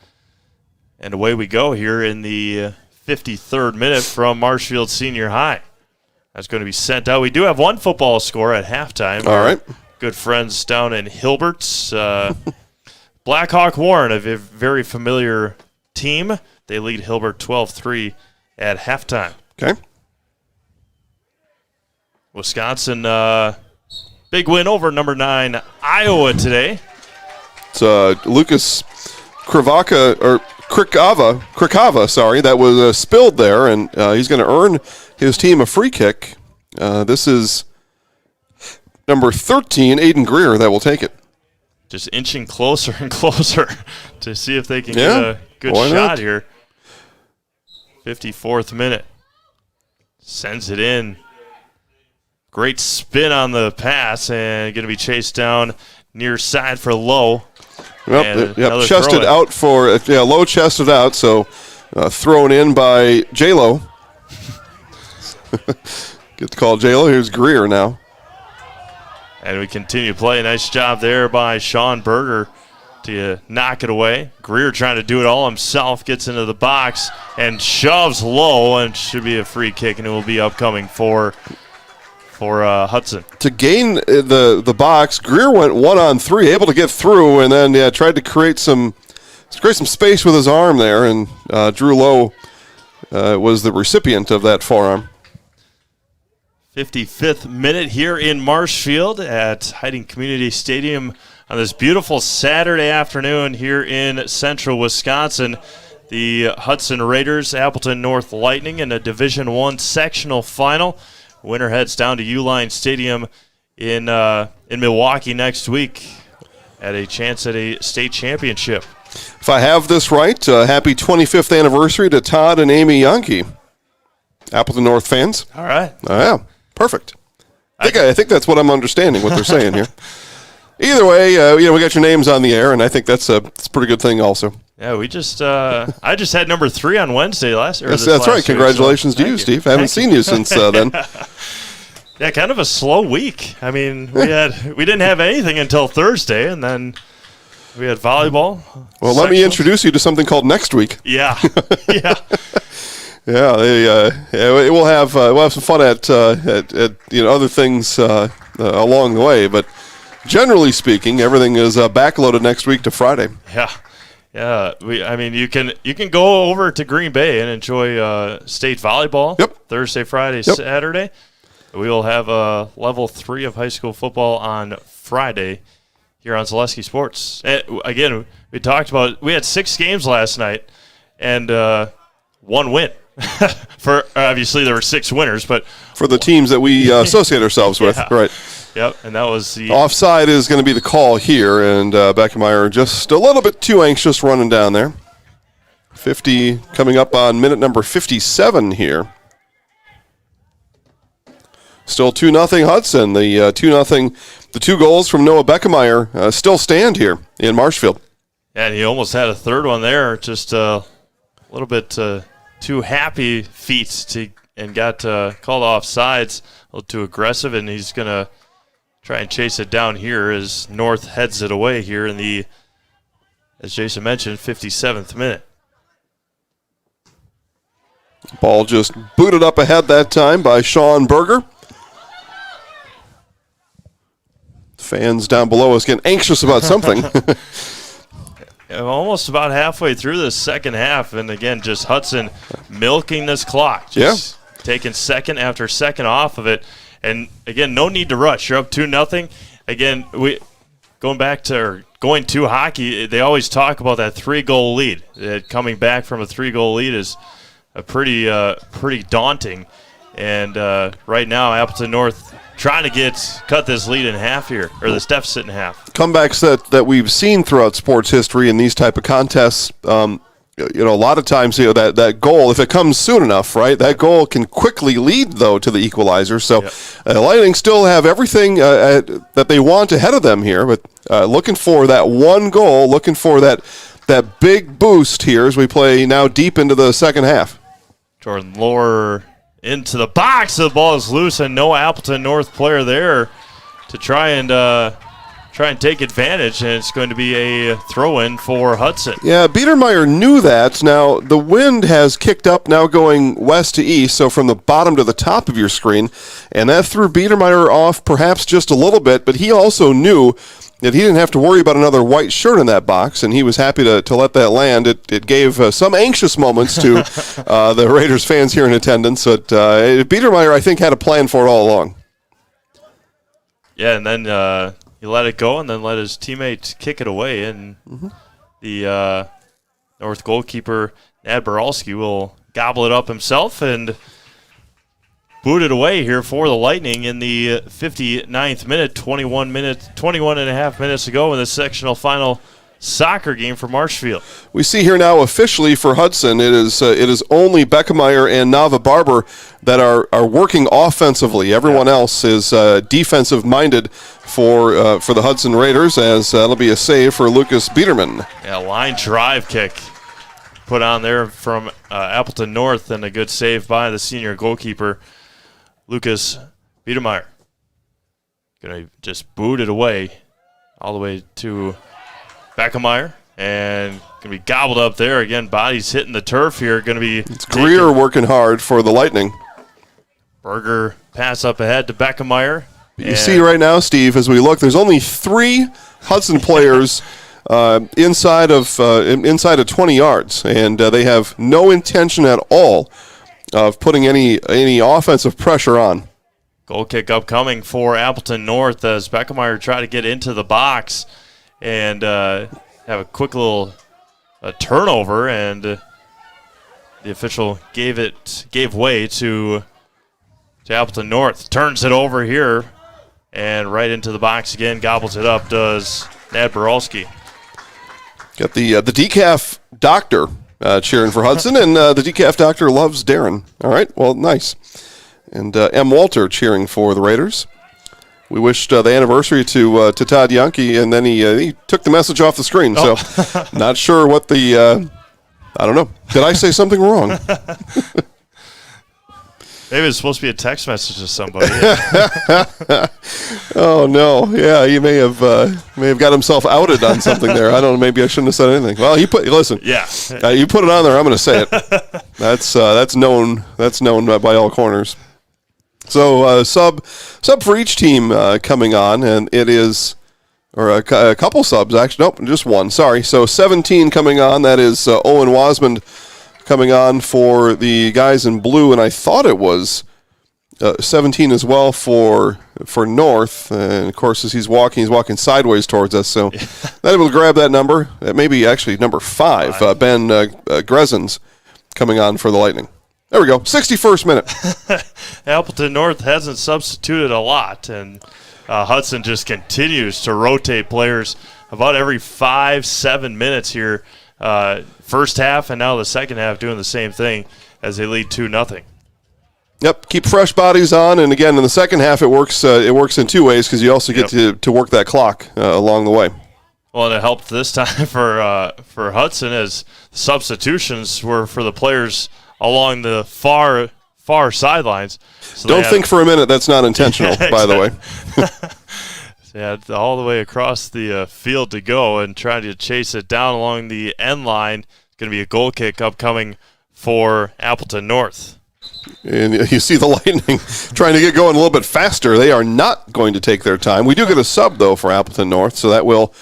Speaker 2: And away we go here in the 53rd minute from Marshfield Senior High. That's going to be sent out. We do have one football score at halftime.
Speaker 1: All right.
Speaker 2: Good friends down in Hilbert. Blackhawk Warren, a very familiar team. They lead Hilbert 12-3 at halftime.
Speaker 1: Okay.
Speaker 2: Wisconsin, big win over number 9 Iowa today.
Speaker 1: It's Lucas Krikava, sorry, that was spilled there, and he's going to earn his team a free kick. This is number 13, Aiden Greer, that will take it.
Speaker 2: Just inching closer and closer to see if they can get a good shot here. 54th minute. Sends it in. Great spin on the pass, and going to be chased down near side for Lowe.
Speaker 1: Yep, chested out for, Lowe chested out, so thrown in by J-Lo. Get to call J-Lo. Here's Greer now.
Speaker 2: And we continue to play. Nice job there by Sean Berger to knock it away. Greer trying to do it all himself, gets into the box and shoves Lowe, and should be a free kick, and it will be upcoming for Hudson.
Speaker 1: To gain the box, Greer went 1-on-3, able to get through, and then tried to create some space with his arm there, and Drew Lowe was the recipient of that forearm.
Speaker 2: 55th minute here in Marshfield at Hiding Community Stadium on this beautiful Saturday afternoon here in central Wisconsin. The Hudson Raiders, Appleton North Lightning in a Division I sectional final. Winner heads down to Uline Stadium in Milwaukee next week at a chance at a state championship.
Speaker 1: If I have this right, happy 25th anniversary to Todd and Amy Yonke, Appleton North fans.
Speaker 2: All right.
Speaker 1: Yeah, perfect. I think that's what I'm understanding, what they're saying here. Either way, we got your names on the air, and I think that's a pretty good thing also.
Speaker 2: Yeah, we just I just had number 3 on Wednesday
Speaker 1: That's right. Congratulations to you, Steve. I haven't seen you since then.
Speaker 2: Yeah, kind of a slow week. I mean, we didn't have anything until Thursday, and then we had volleyball.
Speaker 1: Well, let me introduce you to something called next week.
Speaker 2: Yeah, yeah.
Speaker 1: We'll have some fun at other things along the way, but generally speaking, everything is backloaded next week to Friday.
Speaker 2: Yeah, you can go over to Green Bay and enjoy state volleyball.
Speaker 1: Yep.
Speaker 2: Thursday, Friday, Saturday. We will have level 3 of high school football on Friday here on Zaleski Sports. And again, we talked about we had 6 games last night and 1 win. For obviously there were 6 winners, but
Speaker 1: for the teams that we associate ourselves with, right?
Speaker 2: Yep, and that was the
Speaker 1: offside is going to be the call here, and Beckemeyer just a little bit too anxious running down there. 50 coming up on minute number 57 here. Still 2-0 Hudson. The 2-0, the 2 goals from Noah Beckemeyer still stand here in Marshfield.
Speaker 2: And he almost had a third one there, just a little bit too happy feet and got called offsides, a little too aggressive, and he's going to try and chase it down here as North heads it away here in the, as Jason mentioned, 57th minute.
Speaker 1: Ball just booted up ahead that time by Sean Berger. Fans down below us getting anxious about something.
Speaker 2: Almost about halfway through the second half, and again, just Hudson milking this clock. Just taking second after second off of it. And again, no need to rush. You're up 2-0. Again, going to hockey, they always talk about that 3-goal lead. Coming back from a 3-goal lead is a pretty daunting. And right now, Appleton North trying to cut this lead in half here, or this deficit in half.
Speaker 1: Comebacks that we've seen throughout sports history in these type of contests, a lot of times, that goal, if it comes soon enough, right, that goal can quickly lead, though, to the equalizer. So Lightning still have everything that they want ahead of them here, but looking for that one goal, looking for that big boost here as we play now deep into the second half.
Speaker 2: Jordan Lohr into the box. The ball is loose, and no Appleton North player there to try and try and take advantage, and it's going to be a throw-in for Hudson.
Speaker 1: Yeah, Biedermeier knew that. Now, the wind has kicked up, now going west to east, so from the bottom to the top of your screen, and that threw Biedermeier off perhaps just a little bit, but he also knew that he didn't have to worry about another white shirt in that box, and he was happy to let that land. It gave some anxious moments to the Raiders fans here in attendance, but Biedermeier, I think, had a plan for it all along.
Speaker 2: Yeah, and then he let it go and then let his teammate kick it away, and the North goalkeeper, Nad Boralski, will gobble it up himself and boot it away here for the Lightning in the 59th minute, 21 and a half minutes ago in the sectional final soccer game for Marshfield.
Speaker 1: We see here now officially for Hudson, it is only Beckemeyer and Nava Barber that are working offensively. Everyone else is defensive-minded for the Hudson Raiders, as that'll be a save for Lucas Biederman.
Speaker 2: Yeah, line drive kick put on there from Appleton North, and a good save by the senior goalkeeper, Lucas Biedermeier. Going to just boot it away all the way to Beckemeyer, and going to be gobbled up there. Again, bodies hitting the turf here. Going to be
Speaker 1: It's Greer working hard for the Lightning.
Speaker 2: Berger pass up ahead to Beckemeyer.
Speaker 1: You see right now, Steve, as we look, there's only 3 Hudson players inside of 20 yards, and they have no intention at all of putting any offensive pressure on.
Speaker 2: Goal kick upcoming for Appleton North as Beckemeyer tried to get into the box and have a quick little turnover, and the official gave way to Appleton North. Turns it over here and right into the box again. Gobbles it up, does Nad Boralski.
Speaker 1: Got the decaf doctor cheering for Hudson, and the decaf doctor loves Darren. All right, well, nice. And M. Walter cheering for the Raiders. We wished the anniversary to Todd Yankee, and then he took the message off the screen. So not sure what the I don't know. Did I say something wrong?
Speaker 2: Maybe it's supposed to be a text message to somebody.
Speaker 1: Oh no! Yeah, he may have got himself outed on something there. I don't know. Maybe I shouldn't have said anything. Well, listen.
Speaker 2: Yeah.
Speaker 1: You put it on there. I'm going to say it. That's known. That's known by all corners. So sub for each team coming on, and it is, or a couple subs actually. Nope, just one. Sorry. So 17 coming on. That is Owen Wasmond coming on for the guys in blue, and I thought it was 17 as well for North. And of course, as he's walking sideways towards us. So not able to grab that number. That may be actually number 5. Ben Grezens coming on for the Lightning. There we go. 61st minute.
Speaker 2: Appleton North hasn't substituted a lot, and Hudson just continues to rotate players about every 5-7 minutes here. First half and now the second half doing the same thing as they lead 2-0.
Speaker 1: Yep, keep fresh bodies on, and again in the second half it works in 2 ways because you also get to work that clock along the way.
Speaker 2: Well, and it helped this time for Hudson as substitutions were for the players along the far sidelines. So
Speaker 1: don't think for a minute that's not intentional, by the way.
Speaker 2: They had all the way across the field to go and try to chase it down along the end line. It's going to be a goal kick upcoming for Appleton North.
Speaker 1: And you see the Lightning trying to get going a little bit faster. They are not going to take their time. We do get a sub, though, for Appleton North, so that will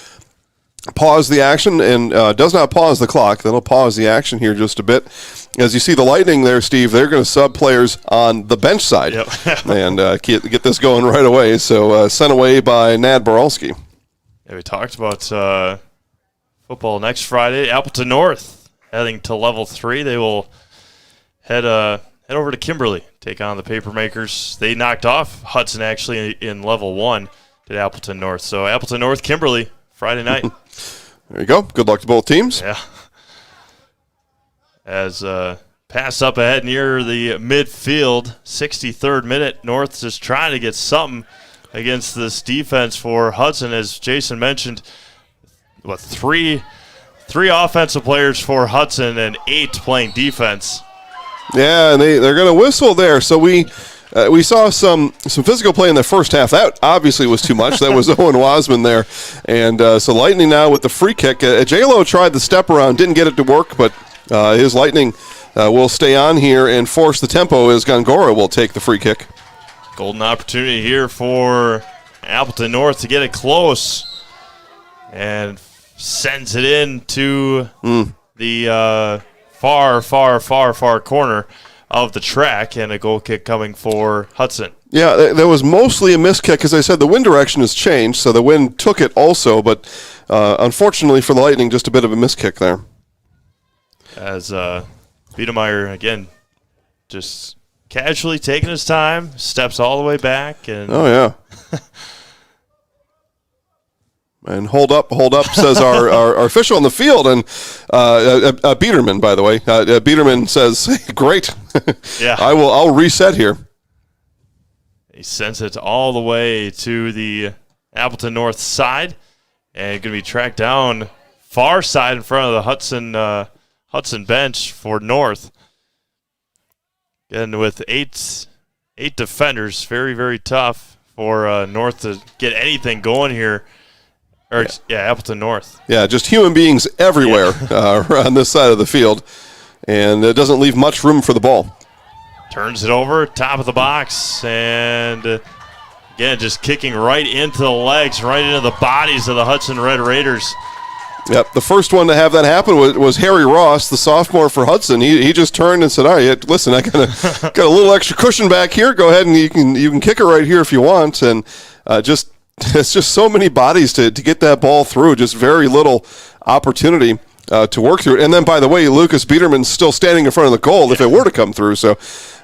Speaker 1: pause the action and does not pause the clock. That'll pause the action here just a bit. As you see the Lightning there, Steve, they're going to sub players on the bench side and get this going right away. So sent away by Nad Boralski.
Speaker 2: Yeah, we talked about football next Friday. Appleton North heading to level 3. They will head over to Kimberly, take on the Papermakers. They knocked off Hudson actually in level 1 to Appleton North. So Appleton North, Kimberly, Friday night.
Speaker 1: There you go. Good luck to both teams.
Speaker 2: Yeah. As pass up ahead near the midfield, 63rd minute. North just trying to get something against this defense for Hudson. As Jason mentioned, three offensive players for Hudson and 8 playing defense.
Speaker 1: Yeah, and they're going to whistle there. So we We saw some physical play in the first half. That obviously was too much. That was Owen Wasman there. And so Lightning now with the free kick. J-Lo tried the step around, didn't get it to work, but his Lightning will stay on here and force the tempo as Gongora will take the free kick.
Speaker 2: Golden opportunity here for Appleton North to get it close. And sends it into the far corner of the track, and a goal kick coming for Hudson.
Speaker 1: Yeah, there was mostly a missed kick. As I said, the wind direction has changed, so the wind took it also, but unfortunately for the Lightning, just a bit of a missed kick there.
Speaker 2: As Wiedemeyer, again, just casually taking his time, steps all the way back. And
Speaker 1: oh, yeah. And hold up, says our official on the field. And Biederman, by the way. Biederman says, great.
Speaker 2: Yeah.
Speaker 1: I'll reset here.
Speaker 2: He sends it all the way to the Appleton North side. And going to be tracked down far side in front of the Hudson bench for North. And with eight defenders, very, very tough for North to get anything going here. Appleton North. Yeah,
Speaker 1: just human beings everywhere on this side of the field. And it doesn't leave much room for the ball.
Speaker 2: Turns it over, top of the box, and again, just kicking right into the legs, right into the bodies of the Hudson Red Raiders.
Speaker 1: Yep, the first one to have that happen was Harry Ross, the sophomore for Hudson. He just turned and said, "All right, listen, I got a little extra cushion back here. Go ahead and you can kick it right here if you want." And it's just so many bodies to get that ball through. Just very little opportunity to work through it. And then, by the way, Lucas Biederman's still standing in front of the goal if it were to come through. So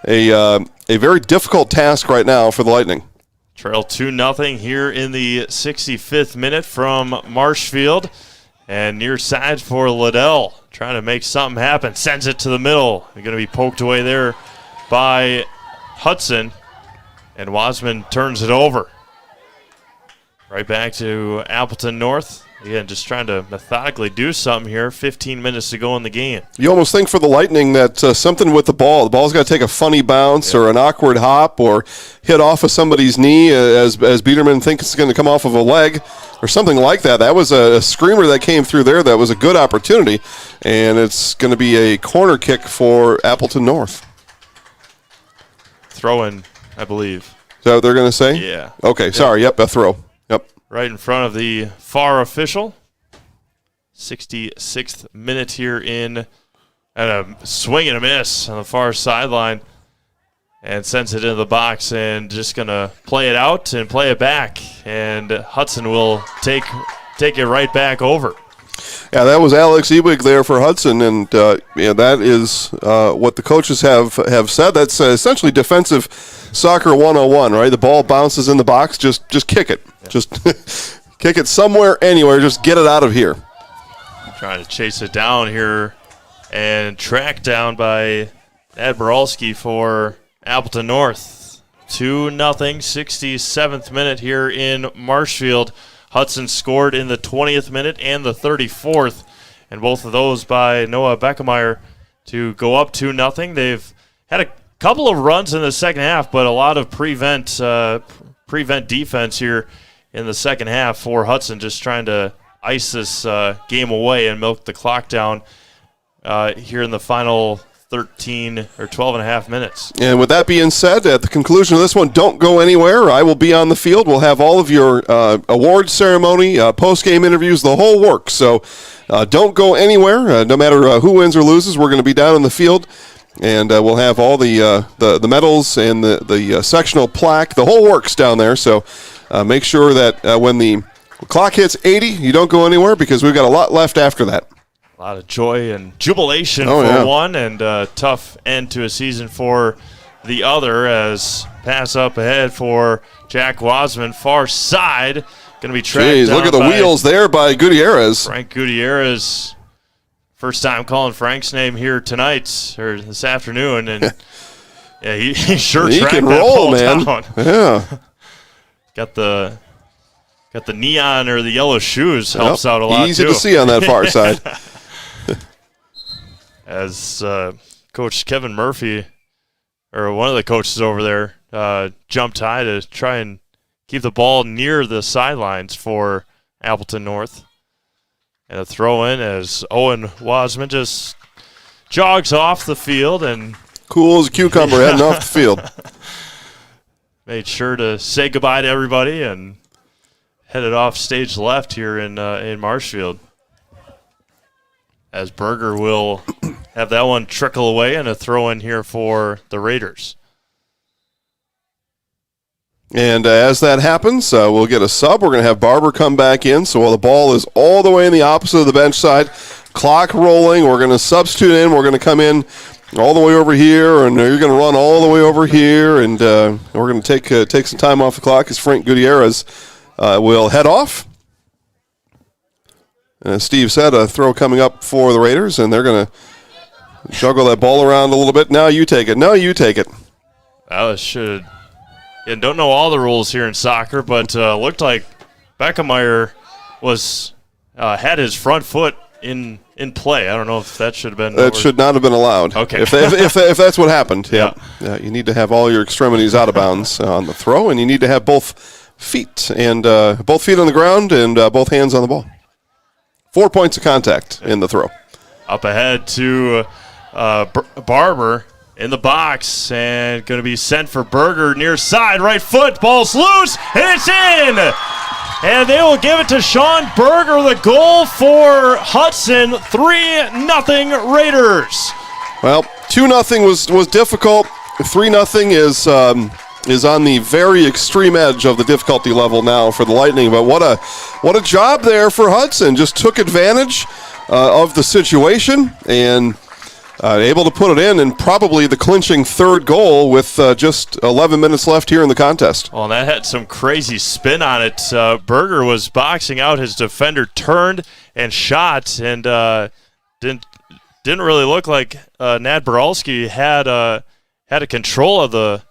Speaker 1: a very difficult task right now for the Lightning.
Speaker 2: Trail 2-0 here in the 65th minute from Marshfield. And near side for Liddell, trying to make something happen. Sends it to the middle. They're going to be poked away there by Hudson. And Wasman turns it over. Right back to Appleton North. Again, just trying to methodically do something here. 15 minutes to go in the game. You
Speaker 1: almost think for the Lightning that something with the ball. The ball's got to take a funny bounce or an awkward hop or hit off of somebody's knee as Biederman thinks it's going to come off of a leg or something like that. That was a screamer that came through there. That was a good opportunity. And it's going to be a corner kick for Appleton North.
Speaker 2: Throw in, I believe.
Speaker 1: Is that what they're going to say?
Speaker 2: Yeah.
Speaker 1: Okay, sorry. Yep, a throw. Yep.
Speaker 2: Right in front of the far official. 66th minute here in, and a swing and a miss on the far sideline. And sends it into the box and just going to play it out and play it back. And Hudson will take it right back over.
Speaker 1: Yeah, that was Alex Ewig there for Hudson, and that is what the coaches have said. That's essentially defensive soccer 101, right? The ball bounces in the box, just kick it. Yeah. Just kick it somewhere, anywhere. Just get it out of here.
Speaker 2: Trying to chase it down here and tracked down by Ed Boralski for Appleton North. 2-0, 67th minute here in Marshfield. Hudson scored in the 20th minute and the 34th, and both of those by Noah Beckemeyer to go up 2-0. They've had a couple of runs in the second half, but a lot of prevent defense here in the second half for Hudson, just trying to ice this game away and milk the clock down here in the final 13 or 12 and a half minutes.
Speaker 1: And with that being said, at the conclusion of this one, don't go anywhere. I will be on the field. We'll have all of your award ceremony, post-game interviews, the whole works. So don't go anywhere. No matter who wins or loses, we're going to be down in the field. And we'll have all the medals and the sectional plaque, the whole works down there. So make sure that when the clock hits 80, you don't go anywhere because we've got a lot left after that.
Speaker 2: A lot of joy and jubilation for one, and a tough end to a season for the other, as pass up ahead for Jack Wasman, far side. Going to be tracked down.
Speaker 1: Look at the wheels there by Gutierrez.
Speaker 2: Frank Gutierrez. First time calling Frank's name here tonight, or this afternoon, and yeah, he sure
Speaker 1: he
Speaker 2: tracked
Speaker 1: can
Speaker 2: that
Speaker 1: roll,
Speaker 2: ball
Speaker 1: man.
Speaker 2: down.
Speaker 1: Yeah.
Speaker 2: Got the neon or the yellow shoes helps out a lot.
Speaker 1: Easy
Speaker 2: too.
Speaker 1: to see on that far side.
Speaker 2: As Coach Kevin Murphy, or one of the coaches over there, jumped high to try and keep the ball near the sidelines for Appleton North. And a throw in as Owen Wasman just jogs off the field and
Speaker 1: cool as a cucumber heading off the field.
Speaker 2: Made sure to say goodbye to everybody and headed off stage left here in Marshfield. As Berger will have that one trickle away and a throw in here for the Raiders.
Speaker 1: And as that happens, we'll get a sub. We're going to have Barber come back in. So while the ball is all the way in the opposite of the bench side, clock rolling, we're going to substitute in. We're going to come in all the way over here, and you're going to run all the way over here, and we're going to take some time off the clock as Frank Gutierrez will head off. As Steve said, a throw coming up for the Raiders, and they're going to juggle that ball around a little bit. Now you take it. No, you take it.
Speaker 2: Alice should. Yeah, don't know all the rules here in soccer, but looked like Beckemeyer was had his front foot in play. I don't know if that should have been.
Speaker 1: That should not have been allowed.
Speaker 2: Okay.
Speaker 1: If that's what happened, yeah. You need to have all your extremities out of bounds on the throw, and you need to have both feet on the ground and both hands on the ball. 4 points of contact in the throw.
Speaker 2: Up ahead to Barber in the box and going to be sent for Berger near side. Right foot, ball's loose, and it's in! And they will give it to Sean Berger, the goal for Hudson. 3-0 Raiders.
Speaker 1: Well, 2-0 was difficult. 3-0 is on the very extreme edge of the difficulty level now for the Lightning. But what a job there for Hudson. Just took advantage of the situation and able to put it in, and probably the clinching third goal with just 11 minutes left here in the contest.
Speaker 2: Well, that had some crazy spin on it. Berger was boxing out. His defender turned and shot, and didn't really look like Nad Boralski had control of the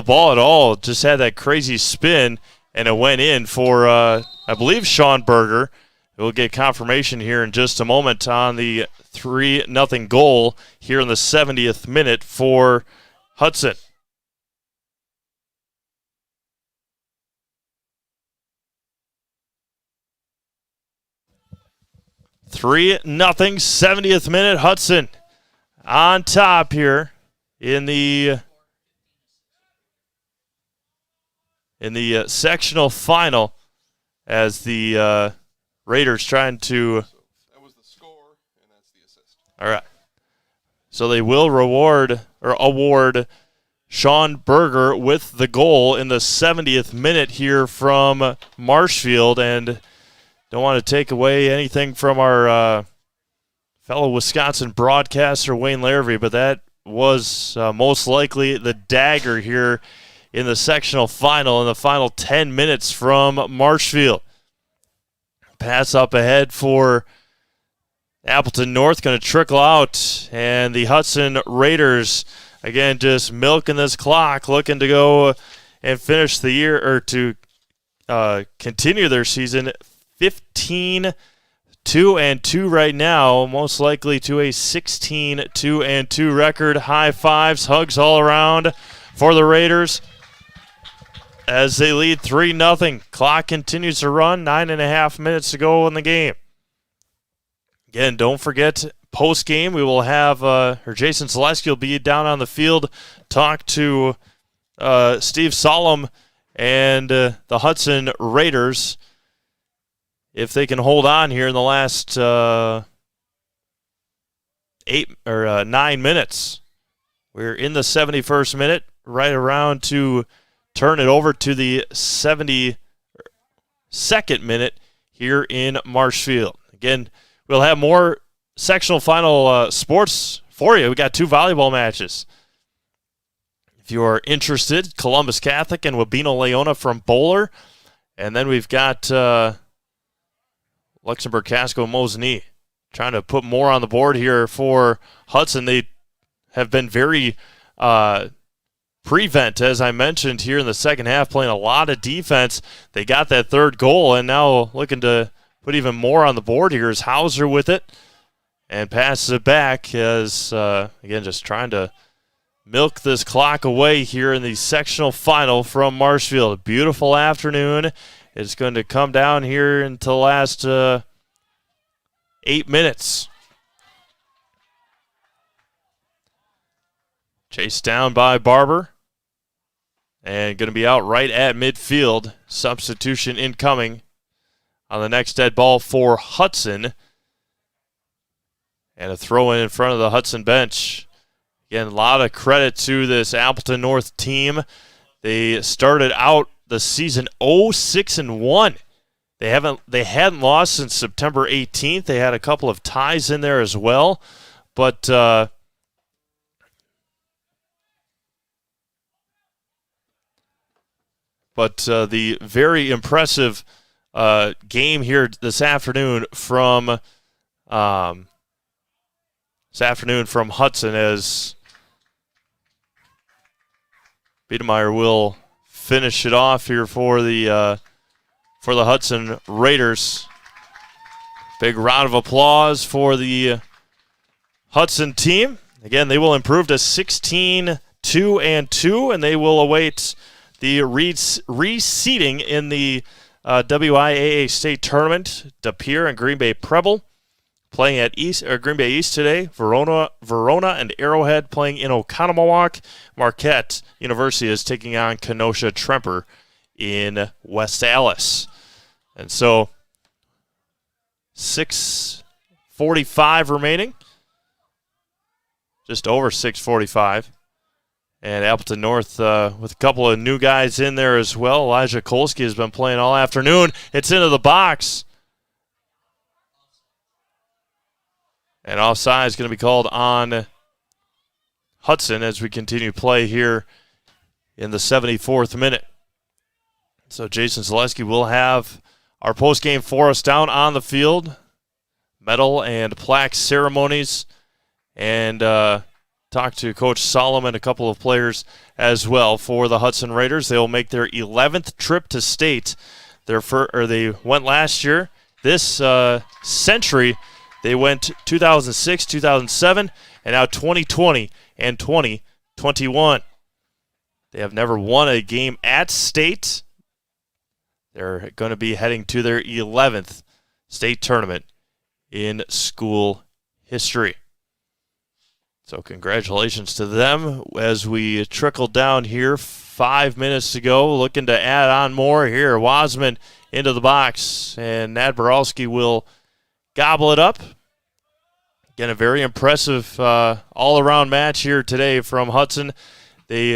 Speaker 2: ball at all. Just had that crazy spin, and it went in for I believe Sean Berger. We'll get confirmation here in just a moment on the 3-0 goal here in the 70th minute for Hudson. Three nothing, 70th minute. Hudson on top here in the sectional final as the Raiders trying to.
Speaker 1: That was the score, and that's the assist.
Speaker 2: All right. So they will award Sean Berger with the goal in the 70th minute here from Marshfield, and don't want to take away anything from our fellow Wisconsin broadcaster Wayne Larrabee, but that was most likely the dagger here in the sectional final in the final 10 minutes from Marshfield. Pass up ahead for Appleton North, going to trickle out, and the Hudson Raiders, again, just milking this clock, looking to go and finish the year, or to continue their season 15-2-2 right now, most likely to a 16-2-2 record. High fives, hugs all around for the Raiders as they lead 3-0. Clock continues to run, 9.5 minutes to go in the game. Again, don't forget, post-game, we will have, Jason Zaleski will be down on the field, talk to Steve Solom and the Hudson Raiders if they can hold on here in the last 9 minutes. We're in the 71st minute, right around to turn it over to the 72nd minute here in Marshfield. Again, we'll have more sectional final sports for you. We got 2 volleyball matches. If you are interested, Columbus Catholic and Wabeno Leona from Bowler. And then we've got Luxembourg Casco Mosinee trying to put more on the board here for Hudson. They have been very prevent, as I mentioned, here in the second half, playing a lot of defense. They got that third goal, and now looking to put even more on the board here is Hauser with it and passes it back as, again, just trying to milk this clock away here in the sectional final from Marshfield. A beautiful afternoon. It's going to come down here into the last 8 minutes. Chased down by Barber. And going to be out right at midfield. Substitution incoming on the next dead ball for Hudson. And a throw in front of the Hudson bench. Again, a lot of credit to this Appleton North team. They started out the season 0-6-1. They hadn't lost since September 18th. They had a couple of ties in there as well. But the very impressive game here this afternoon from Hudson, as Biedermeier will finish it off here for the Hudson Raiders. Big round of applause for the Hudson team. Again, they will improve to 16-2-2, and they will await the reseeding in the WIAA state tournament. De Pere and Green Bay Preble playing at Green Bay East today. Verona and Arrowhead playing in Oconomowoc. Marquette University is taking on Kenosha Tremper in West Allis. And so 6:45 remaining. Just over 6:45. And Appleton North with a couple of new guys in there as well. Elijah Kolsky has been playing all afternoon. It's into the box. And offside is going to be called on Hudson as we continue play here in the 74th minute. So Jason Zaleski will have our postgame for us down on the field. Medal and plaque ceremonies. And talk to Coach Solomon, a couple of players as well for the Hudson Raiders. They will make their 11th trip to state. They went last year. This century, they went 2006, 2007, and now 2020 and 2021. They have never won a game at state. They're going to be heading to their 11th state tournament in school history. So congratulations to them as we trickle down here 5 minutes to go. Looking to add on more here. Wasman into the box, and Nadborowski will gobble it up. Again, a very impressive all-around match here today from Hudson. They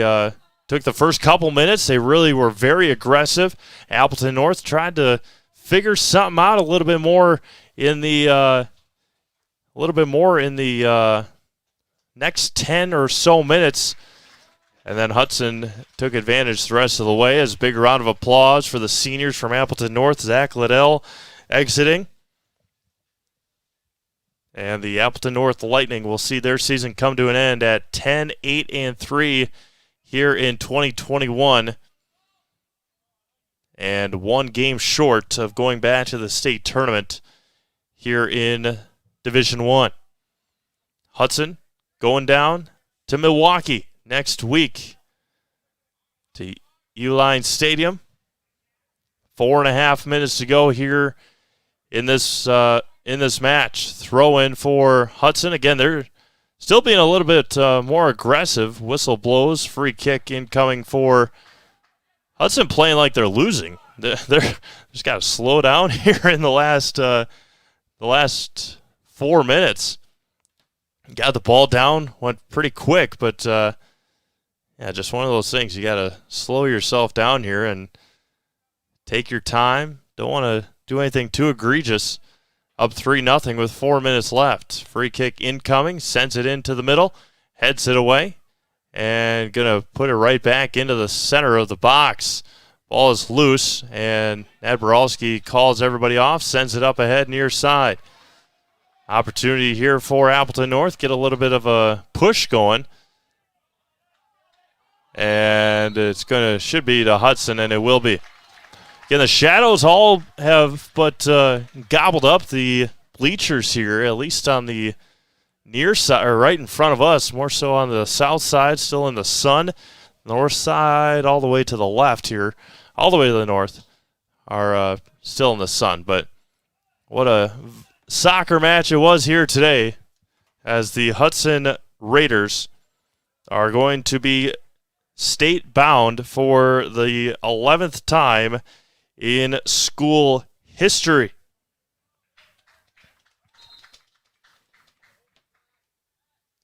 Speaker 2: took the first couple minutes. They really were very aggressive. Appleton North tried to figure something out a little bit more in the next 10 or so minutes. And then Hudson took advantage the rest of the way. As a big round of applause for the seniors from Appleton North. Zach Liddell exiting. And the Appleton North Lightning will see their season come to an end at 10-8-3 here in 2021. And one game short of going back to the state tournament here in Division I. Hudson going down to Milwaukee next week to Uline Stadium. 4.5 minutes to go here in this match. Throw in for Hudson. Again, they're still being a little bit more aggressive. Whistle blows. Free kick incoming for Hudson, playing like they're losing. They're just got to slow down here in the last 4 minutes. Got the ball down, went pretty quick, but just one of those things. You got to slow yourself down here and take your time. Don't want to do anything too egregious. Up 3-0 with 4 minutes left. Free kick incoming, sends it into the middle, heads it away, and going to put it right back into the center of the box. Ball is loose, and Nadborowski calls everybody off, sends it up ahead near side. Opportunity here for Appleton North, get a little bit of a push going. And should be to Hudson, and it will be. Again, the Shadows all have gobbled up the bleachers here, at least on the near side, or right in front of us, more so on the south side, still in the sun. North side, all the way to the left here, all the way to the north, are still in the sun. But what a soccer match it was here today, as the Hudson Raiders are going to be state-bound for the 11th time in school history.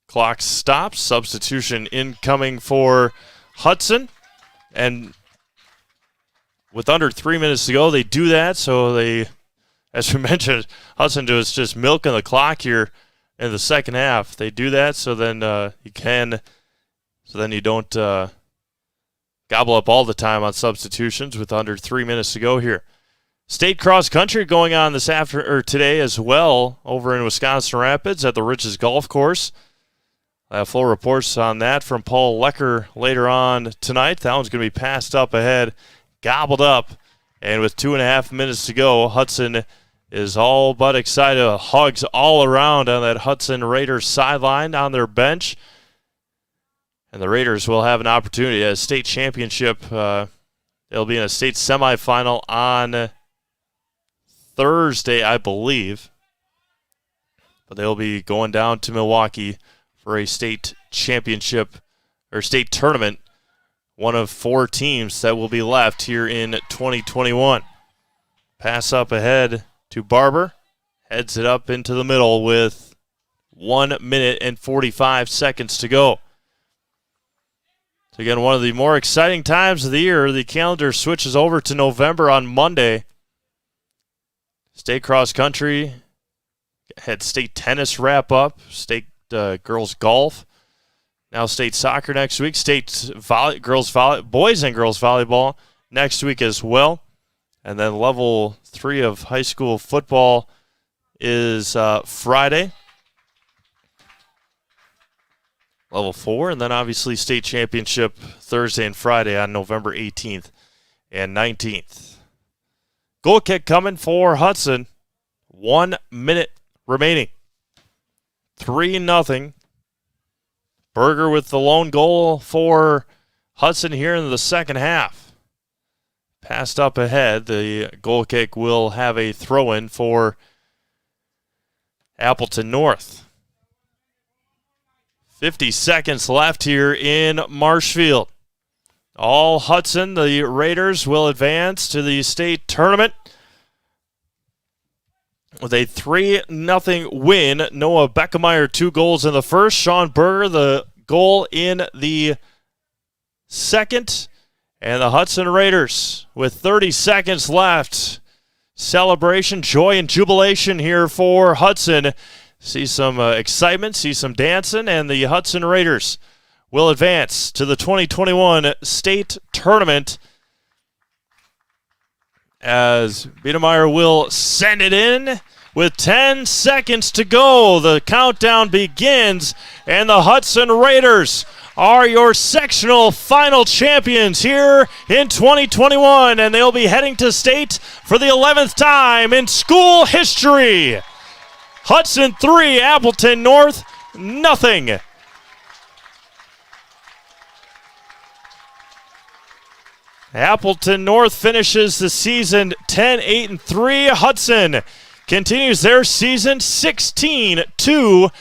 Speaker 2: Clock stops. Substitution incoming for Hudson. And with under 3 minutes to go, they do that. So they, as we mentioned, Hudson is just milking the clock here in the second half. They do that so then you don't gobble up all the time on substitutions with under 3 minutes to go here. State cross country going on today as well over in Wisconsin Rapids at the Riches Golf Course. I have full reports on that from Paul Lecker later on tonight. That one's going to be passed up ahead, gobbled up, and with 2.5 minutes to go, Hudson is all but excited. Hugs all around on that Hudson Raiders sideline on their bench. And the Raiders will have an opportunity at a state championship. They'll be in a state semifinal on Thursday, I believe. But they'll be going down to Milwaukee for a state championship or state tournament, one of 4 teams that will be left here in 2021. Pass up ahead to Barber, heads it up into the middle with 1 minute and 45 seconds to go. So again, one of the more exciting times of the year. The calendar switches over to November on Monday. State cross country, had state tennis wrap up, state girls golf, now state soccer next week, state boys and girls volleyball next week as well. And then level 3 of high school football is Friday. Level 4, and then obviously state championship Thursday and Friday on November 18th and 19th. Goal kick coming for Hudson. 1 minute remaining. 3-0. Berger with the lone goal for Hudson here in the second half. Passed up ahead. The goal kick will have a throw-in for Appleton North. 50 seconds left here in Marshfield. All Hudson, the Raiders, will advance to the state tournament with a 3-0 win. Noah Beckemeyer, 2 goals in the first. Sean Berger, the goal in the second. And the Hudson Raiders, with 30 seconds left. Celebration, joy, and jubilation here for Hudson. See some excitement, see some dancing, and the Hudson Raiders will advance to the 2021 state tournament as Biedermeyer will send it in with 10 seconds to go. The countdown begins, and the Hudson Raiders are your sectional final champions here in 2021, and they'll be heading to state for the 11th time in school history. Hudson 3, Appleton North, nothing. Appleton North finishes the season 10-8-3. Hudson continues their season 16-2-2.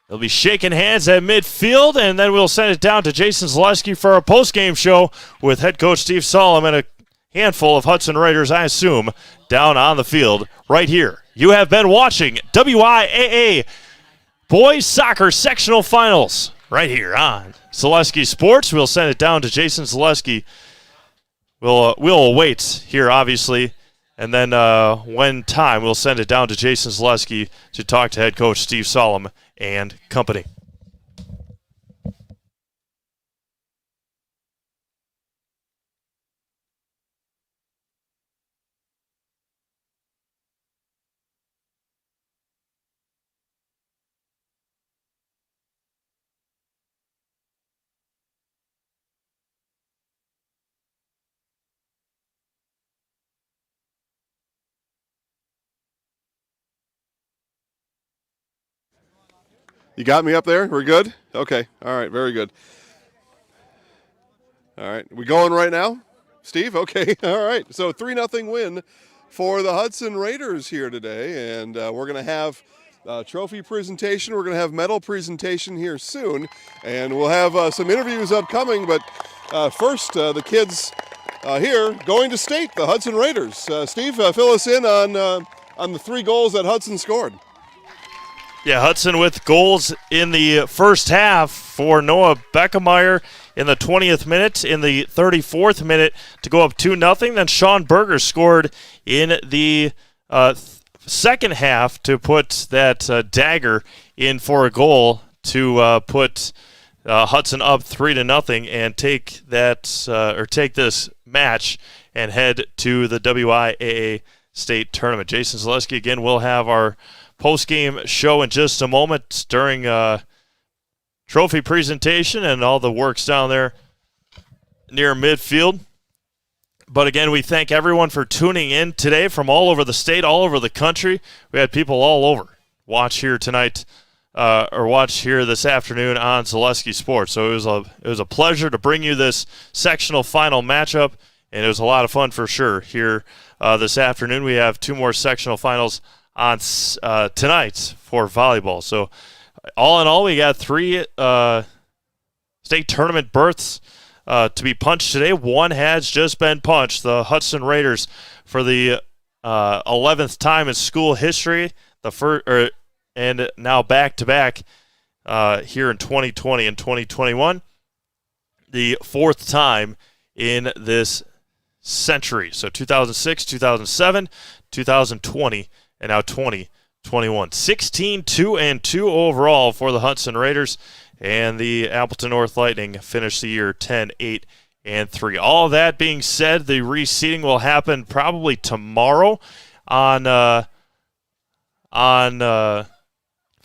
Speaker 2: They'll be shaking hands at midfield, and then we'll send it down to Jason Zaleski for our postgame show with head coach Steve Solomon and a handful of Hudson Raiders, I assume, down on the field right here. You have been watching WIAA Boys Soccer Sectional Finals right here on Zaleski Sports. We'll send it down to Jason Zaleski. We'll wait here, obviously, and then when time, we'll send it down to Jason Zaleski to talk to head coach Steve Solomon and company.
Speaker 1: You got me up there? We're good? Okay. All right. Very good. All right. We going right now? Steve? Okay. All right. So 3-0 win for the Hudson Raiders here today. And we're going to have trophy presentation. We're going to have medal presentation here soon. And we'll have some interviews upcoming. But first, the kids here going to state, the Hudson Raiders. Steve, fill us in on the 3 goals that Hudson scored.
Speaker 2: Yeah, Hudson with goals in the first half for Noah Beckemeyer in the 20th minute, in the 34th minute to go up 2-0. Then Sean Berger scored in the second half to put that dagger in for a goal to put Hudson up 3-0 and take that take this match and head to the WIAA state tournament. Jason Zaleski again will have our post-game show in just a moment during trophy presentation and all the works down there near midfield. But again, we thank everyone for tuning in today from all over the state, all over the country. We had people all over watch here tonight or watch here this afternoon on Zaleski Sports. So it was a pleasure to bring you this sectional final matchup, and it was a lot of fun for sure here this afternoon. We have 2 more sectional finals on tonight for volleyball. So all in all, we got 3 state tournament berths to be punched today. 1 has just been punched. The Hudson Raiders, for the 11th time in school history, and now back-to-back here in 2020 and 2021, the 4th time in this century. So 2006, 2007, 2020, and now 2021. 16-2-2 overall for the Hudson Raiders, and the Appleton North Lightning finished the year 10-8-3. All that being said, the reseeding will happen probably tomorrow on for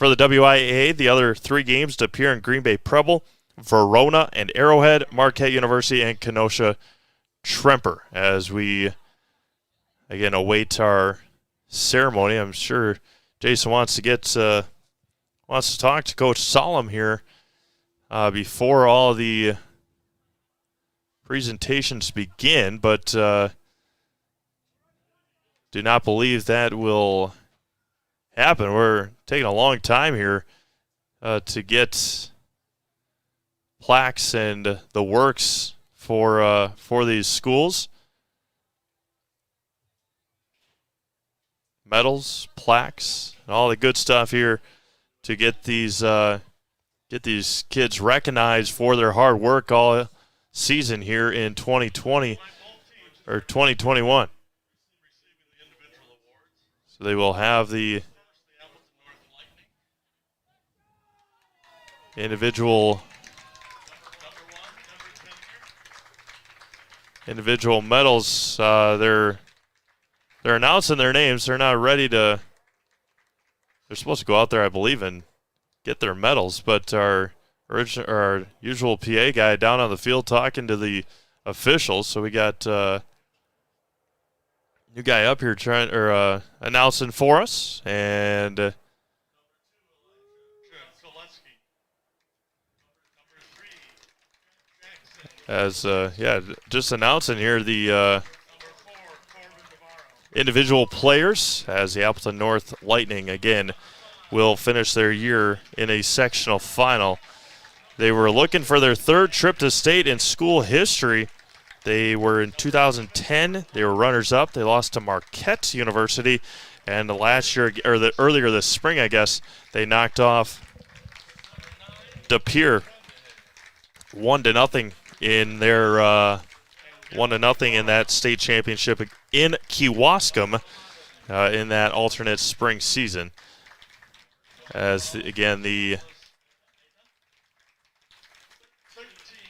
Speaker 2: the WIAA. The other 3 games to appear in Green Bay Preble, Verona and Arrowhead, Marquette University, and Kenosha Tremper, as we again await our ceremony. I'm sure Jason wants to talk to Coach Solom here before all the presentations begin, but do not believe that will happen. We're taking a long time here to get plaques and the works for these schools. Medals, plaques, and all the good stuff here to get these kids recognized for their hard work all season here in 2020 or 2021. So they will have the individual medals. They're announcing their names. They're not ready to. They're supposed to go out there, I believe, and get their medals. But our usual PA guy down on the field talking to the officials. So we got new guy up here announcing for us, and just announcing here the individual players, as the Appleton North Lightning again will finish their year in a sectional final. They were looking for their 3rd trip to state in school history. They were in 2010. They were runners-up. They lost to Marquette University, and earlier this spring, I guess, they knocked off De Pere 1-0 in their 1-0 in that state championship in Kewaskum in that alternate spring season. As again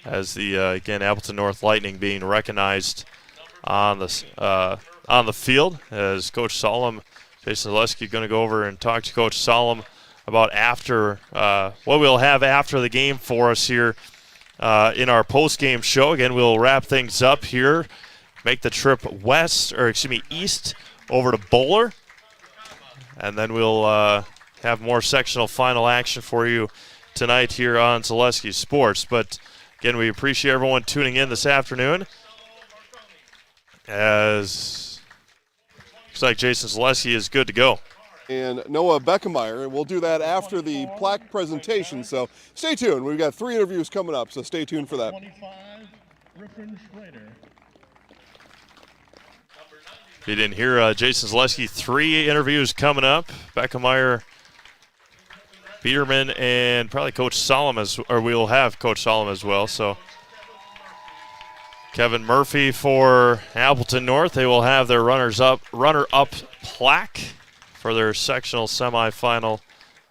Speaker 2: Appleton North Lightning being recognized on the field, as Coach Solom, Jason Zaleski, going to go over and talk to Coach Solom about what we'll have after the game for us here in our post-game show. Again, we'll wrap things up here, make the trip east over to Bowler, and then we'll have more sectional final action for you tonight here on Zaleski Sports. But again, we appreciate everyone tuning in this afternoon. As looks like Jason Zaleski is good to go.
Speaker 1: And Noah Beckemeyer, and we'll do that after the plaque presentation. So stay tuned. We've got 3 interviews coming up, so stay tuned for that.
Speaker 4: 25, Griffin Schrader.
Speaker 2: If you didn't hear Jason Zaleski, 3 interviews coming up. Beckemeyer, Biederman, and probably Coach Solomon, or we'll have Coach Solomon as well. So Kevin Murphy for Appleton North. They will have their runner-up plaque for their sectional semifinal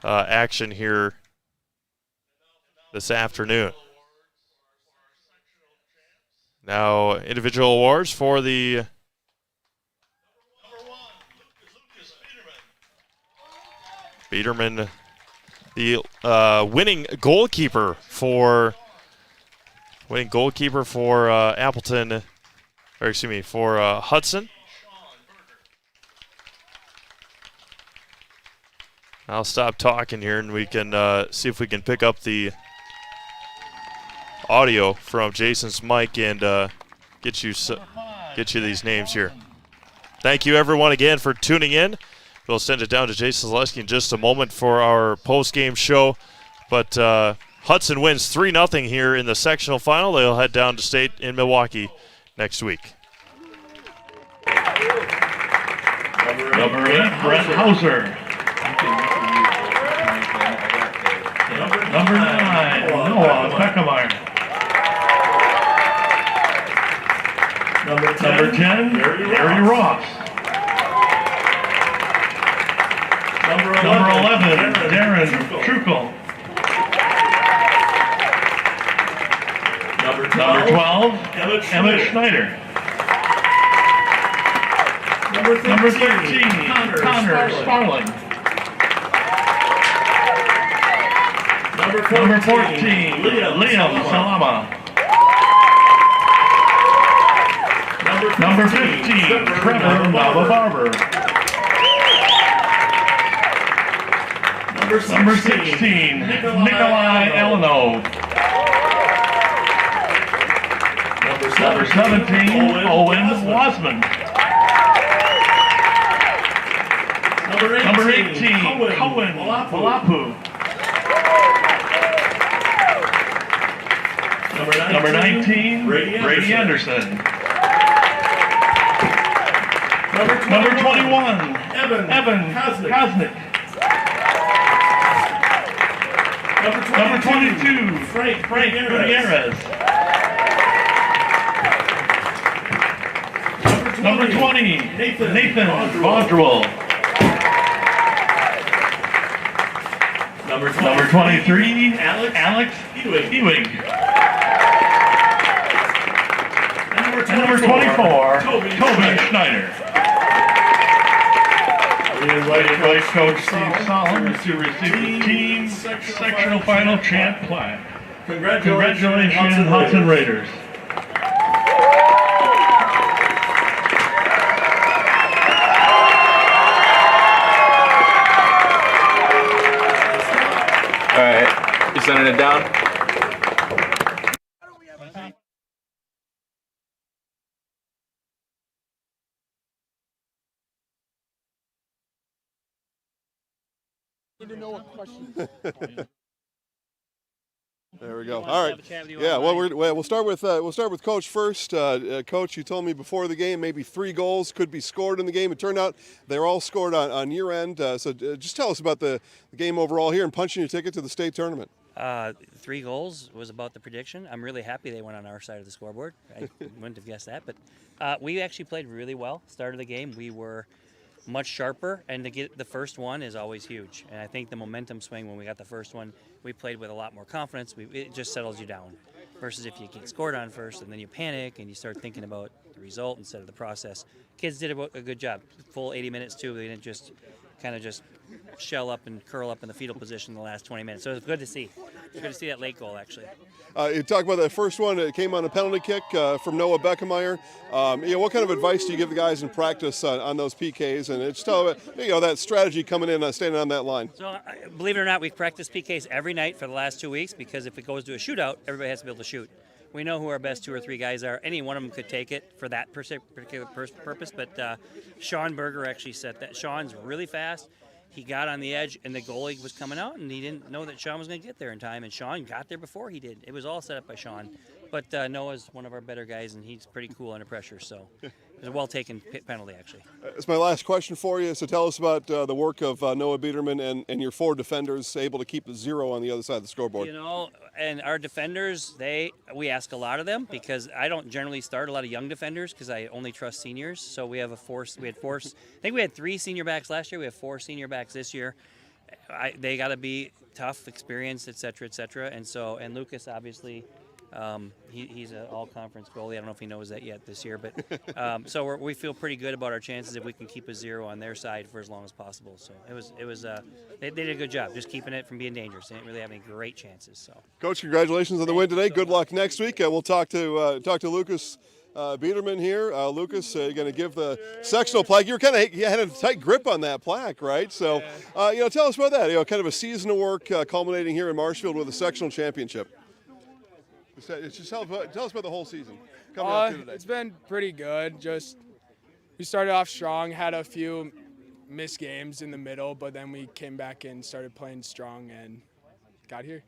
Speaker 2: action here this afternoon. Now, individual awards for the Biederman, the winning goalkeeper for Appleton, or excuse me, for Hudson. I'll stop talking here and we can see if we can pick up the audio from Jason's mic and get you these names here. Thank you everyone again for tuning in. We'll send it down to Jason Zaleski in just a moment for our post-game show. But Hudson wins 3-0 here in the sectional final. They'll head down to state in Milwaukee next week.
Speaker 4: Number 8, Brett Hauser. Number 9, Noah Beckemeyer. Number 10, Gary Ross. Number 11, Darren Truckel. Number 12, Emmett Schneider. Number 13, Connor Sparling. Number 14, Liam Salama. Number 15, Trevor Nava-Barber. Number 16, Nikolai Elenov. Number 17, Owen Wasman. Number 18, Cohen Palapu. Number 19, Brady Anderson. Number 21, Evan Kosnick. Number 22, Frank Gutierrez. Number 20, Nathan Vaudrewell. Number 23, Alex Ewing. Number 24, Toby Schneider. We invite Coach Steve Solomon to receive the team sectional final champ plaque. Congratulations, Hudson Raiders.
Speaker 9: All right, you sending it down?
Speaker 1: There we go. All right. Yeah. Well, we'll start with Coach first. Coach, you told me before the game maybe 3 goals could be scored in the game. It turned out they're all scored on your end. So just tell us about the game overall here and punching your ticket to the state tournament.
Speaker 10: 3 goals was about the prediction. I'm really happy they went on our side of the scoreboard. I wouldn't have guessed that, but we actually played really well. Start of the game, we were much sharper, and to get the first one is always huge. And I think the momentum swing when we got the first one, we played with a lot more confidence. It just settles you down. Versus if you get scored on first and then you panic and you start thinking about the result instead of the process. Kids did a good job. Full 80 minutes too. They didn't just kind of just shell up and curl up in the fetal position in the last 20 minutes. So it was good to see. It's good to see that late goal, actually.
Speaker 1: You talk about that first one. It came on a penalty kick from Noah Beckemeyer. What kind of advice do you give the guys in practice on those PKs? And it's that strategy coming in, standing on that line.
Speaker 10: So believe it or not, we've practiced PKs every night for the last 2 weeks because if it goes to a shootout, everybody has to be able to shoot. We know who our best 2 or 3 guys are. Any one of them could take it for that particular purpose, but Sean Berger actually set that. Sean's really fast. He got on the edge, and the goalie was coming out, and he didn't know that Sean was going to get there in time, and Sean got there before he did. It was all set up by Sean. But Noah's one of our better guys, and he's pretty cool under pressure, so it was a well-taken penalty, actually.
Speaker 1: It's my last question for you. So tell us about the work of Noah Biederman and your 4 defenders able to keep the 0 on the other side of the scoreboard.
Speaker 10: And our defenders, we ask a lot of them because I don't generally start a lot of young defenders because I only trust seniors. So we have I think we had 3 senior backs last year. We have 4 senior backs this year. They got to be tough, experienced, et cetera, and Lucas obviously. He's an all-conference goalie. I don't know if he knows that yet this year, but so we feel pretty good about our chances if we can keep a 0 on their side for as long as possible. So they did a good job just keeping it from being dangerous. They didn't really have any great chances. So,
Speaker 1: Coach, congratulations on the win today. Good luck next week. We'll talk to Lucas Biederman here. Lucas, you're going to give the sectional plaque. You had a tight grip on that plaque, right? So, tell us about that. Kind of a season of work culminating here in Marshfield with a sectional championship. Just tell us about the whole season. Coming up today.
Speaker 11: It's been pretty good. We started off strong, had a few missed games in the middle, but then we came back and started playing strong and got here.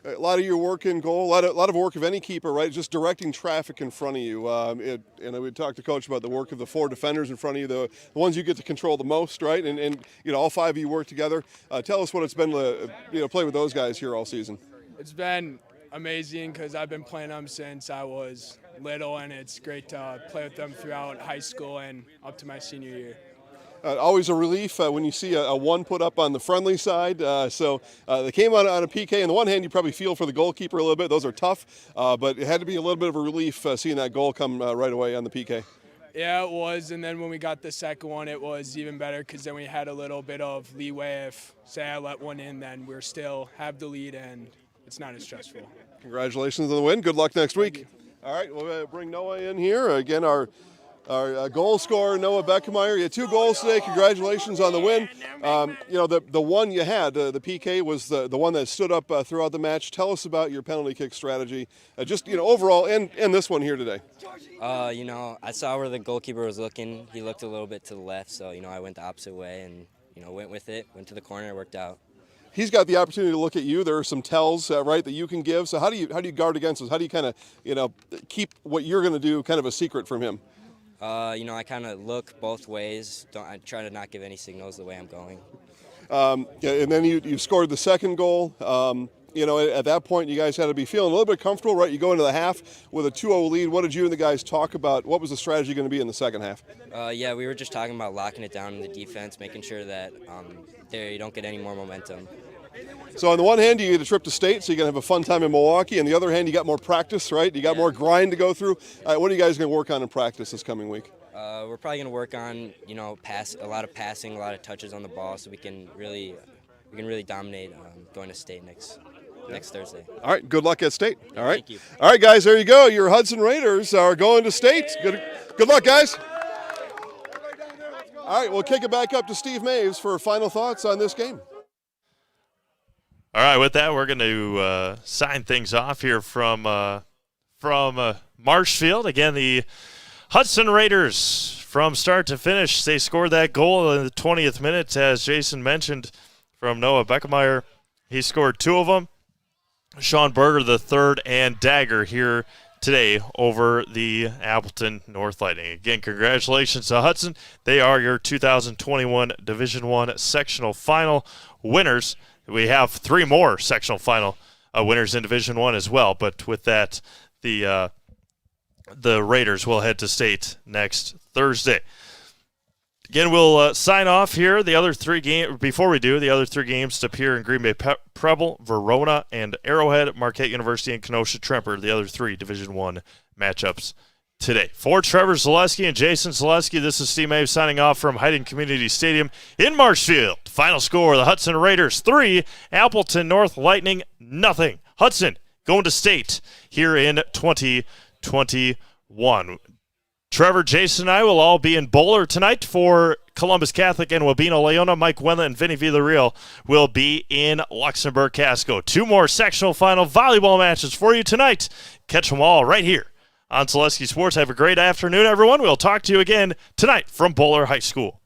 Speaker 1: A lot of your work in goal, a lot of work of any keeper, right? Just directing traffic in front of you. And we talked to Coach about the work of the 4 defenders in front of you, the ones you get to control the most, right? And all 5 of you work together. Tell us what it's been to play with those guys here all season.
Speaker 11: It's been amazing because I've been playing them since I was little, and it's great to play with them throughout high school and up to my senior year.
Speaker 1: Always a relief when you see a 1 put up on the friendly side. So they came on a PK. On the one hand, you probably feel for the goalkeeper a little bit. Those are tough, but it had to be a little bit of a relief seeing that goal come right away on the PK.
Speaker 11: Yeah, it was, and then when we got the second one, it was even better because then we had a little bit of leeway. If, say, I let one in, then we're still have the lead, and it's not as stressful.
Speaker 1: Congratulations on the win. Good luck next week. All right, we'll bring Noah in here. Again, our goal scorer, Noah Beckemeyer. You had 2 goals today. Congratulations on the win. The one you had, the PK, was the one that stood up throughout the match. Tell us about your penalty kick strategy, overall, and this one here today.
Speaker 12: I saw where the goalkeeper was looking. He looked a little bit to the left, so, I went the opposite way and, went with it, went to the corner, it worked out.
Speaker 1: He's got the opportunity to look at you. There are some tells, right, that you can give. So how do you guard against those? How do you kind of, keep what you're going to do kind of a secret from him?
Speaker 12: I kind of look both ways. I try to not give any signals the way I'm going.
Speaker 1: And then you scored the second goal. At that point, you guys had to be feeling a little bit comfortable, right? You go into the half with a 2-0 lead. What did you and the guys talk about? What was the strategy going to be in the second half?
Speaker 12: We were just talking about locking it down in the defense, making sure that you don't get any more momentum.
Speaker 1: So on the one hand, you get a trip to state, so you're going to have a fun time in Milwaukee. On the other hand, you got more practice, right? You got more grind to go through. What are you guys going to work on in practice this coming week?
Speaker 12: We're probably going to work on, a lot of passing, a lot of touches on the ball, so we can really dominate going to state next Thursday.
Speaker 1: All right, good luck at state. All right.
Speaker 12: Thank you.
Speaker 1: All right, guys, there you go. Your Hudson Raiders are going to state. Good luck, guys. All right, we'll kick it back up to Steve Maves for final thoughts on this game.
Speaker 2: All right, with that, we're going to sign things off here from Marshfield. Again, the Hudson Raiders, from start to finish, they scored that goal in the 20th minute, as Jason mentioned, from Noah Beckemeyer. He scored 2 of them. Sean Berger, the third, and dagger here today over the Appleton North Lightning. Again, congratulations to Hudson. They are your 2021 Division I sectional final winners. We have 3 more sectional final winners in Division I as well. But with that, the Raiders will head to state next Thursday. Again, we'll sign off here. The other 3 games, before we do, the other 3 games to appear in Green Bay Preble, Verona, and Arrowhead, Marquette University, and Kenosha Tremper, the other 3 Division I matchups today. For Trevor Zaleski and Jason Zaleski, this is Steve Mabe signing off from Hayden Community Stadium in Marshfield. Final score, the Hudson Raiders 3, Appleton North Lightning nothing. Hudson going to state here in 2021. Trevor, Jason, and I will all be in Bowler tonight for Columbus Catholic and Wabeno Leona. Mike Wendland and Vinny Villarreal will be in Luxembourg Casco. 2 more sectional final volleyball matches for you tonight. Catch them all right here on Zaleski Sports. Have a great afternoon, everyone. We'll talk to you again tonight from Bowler High School.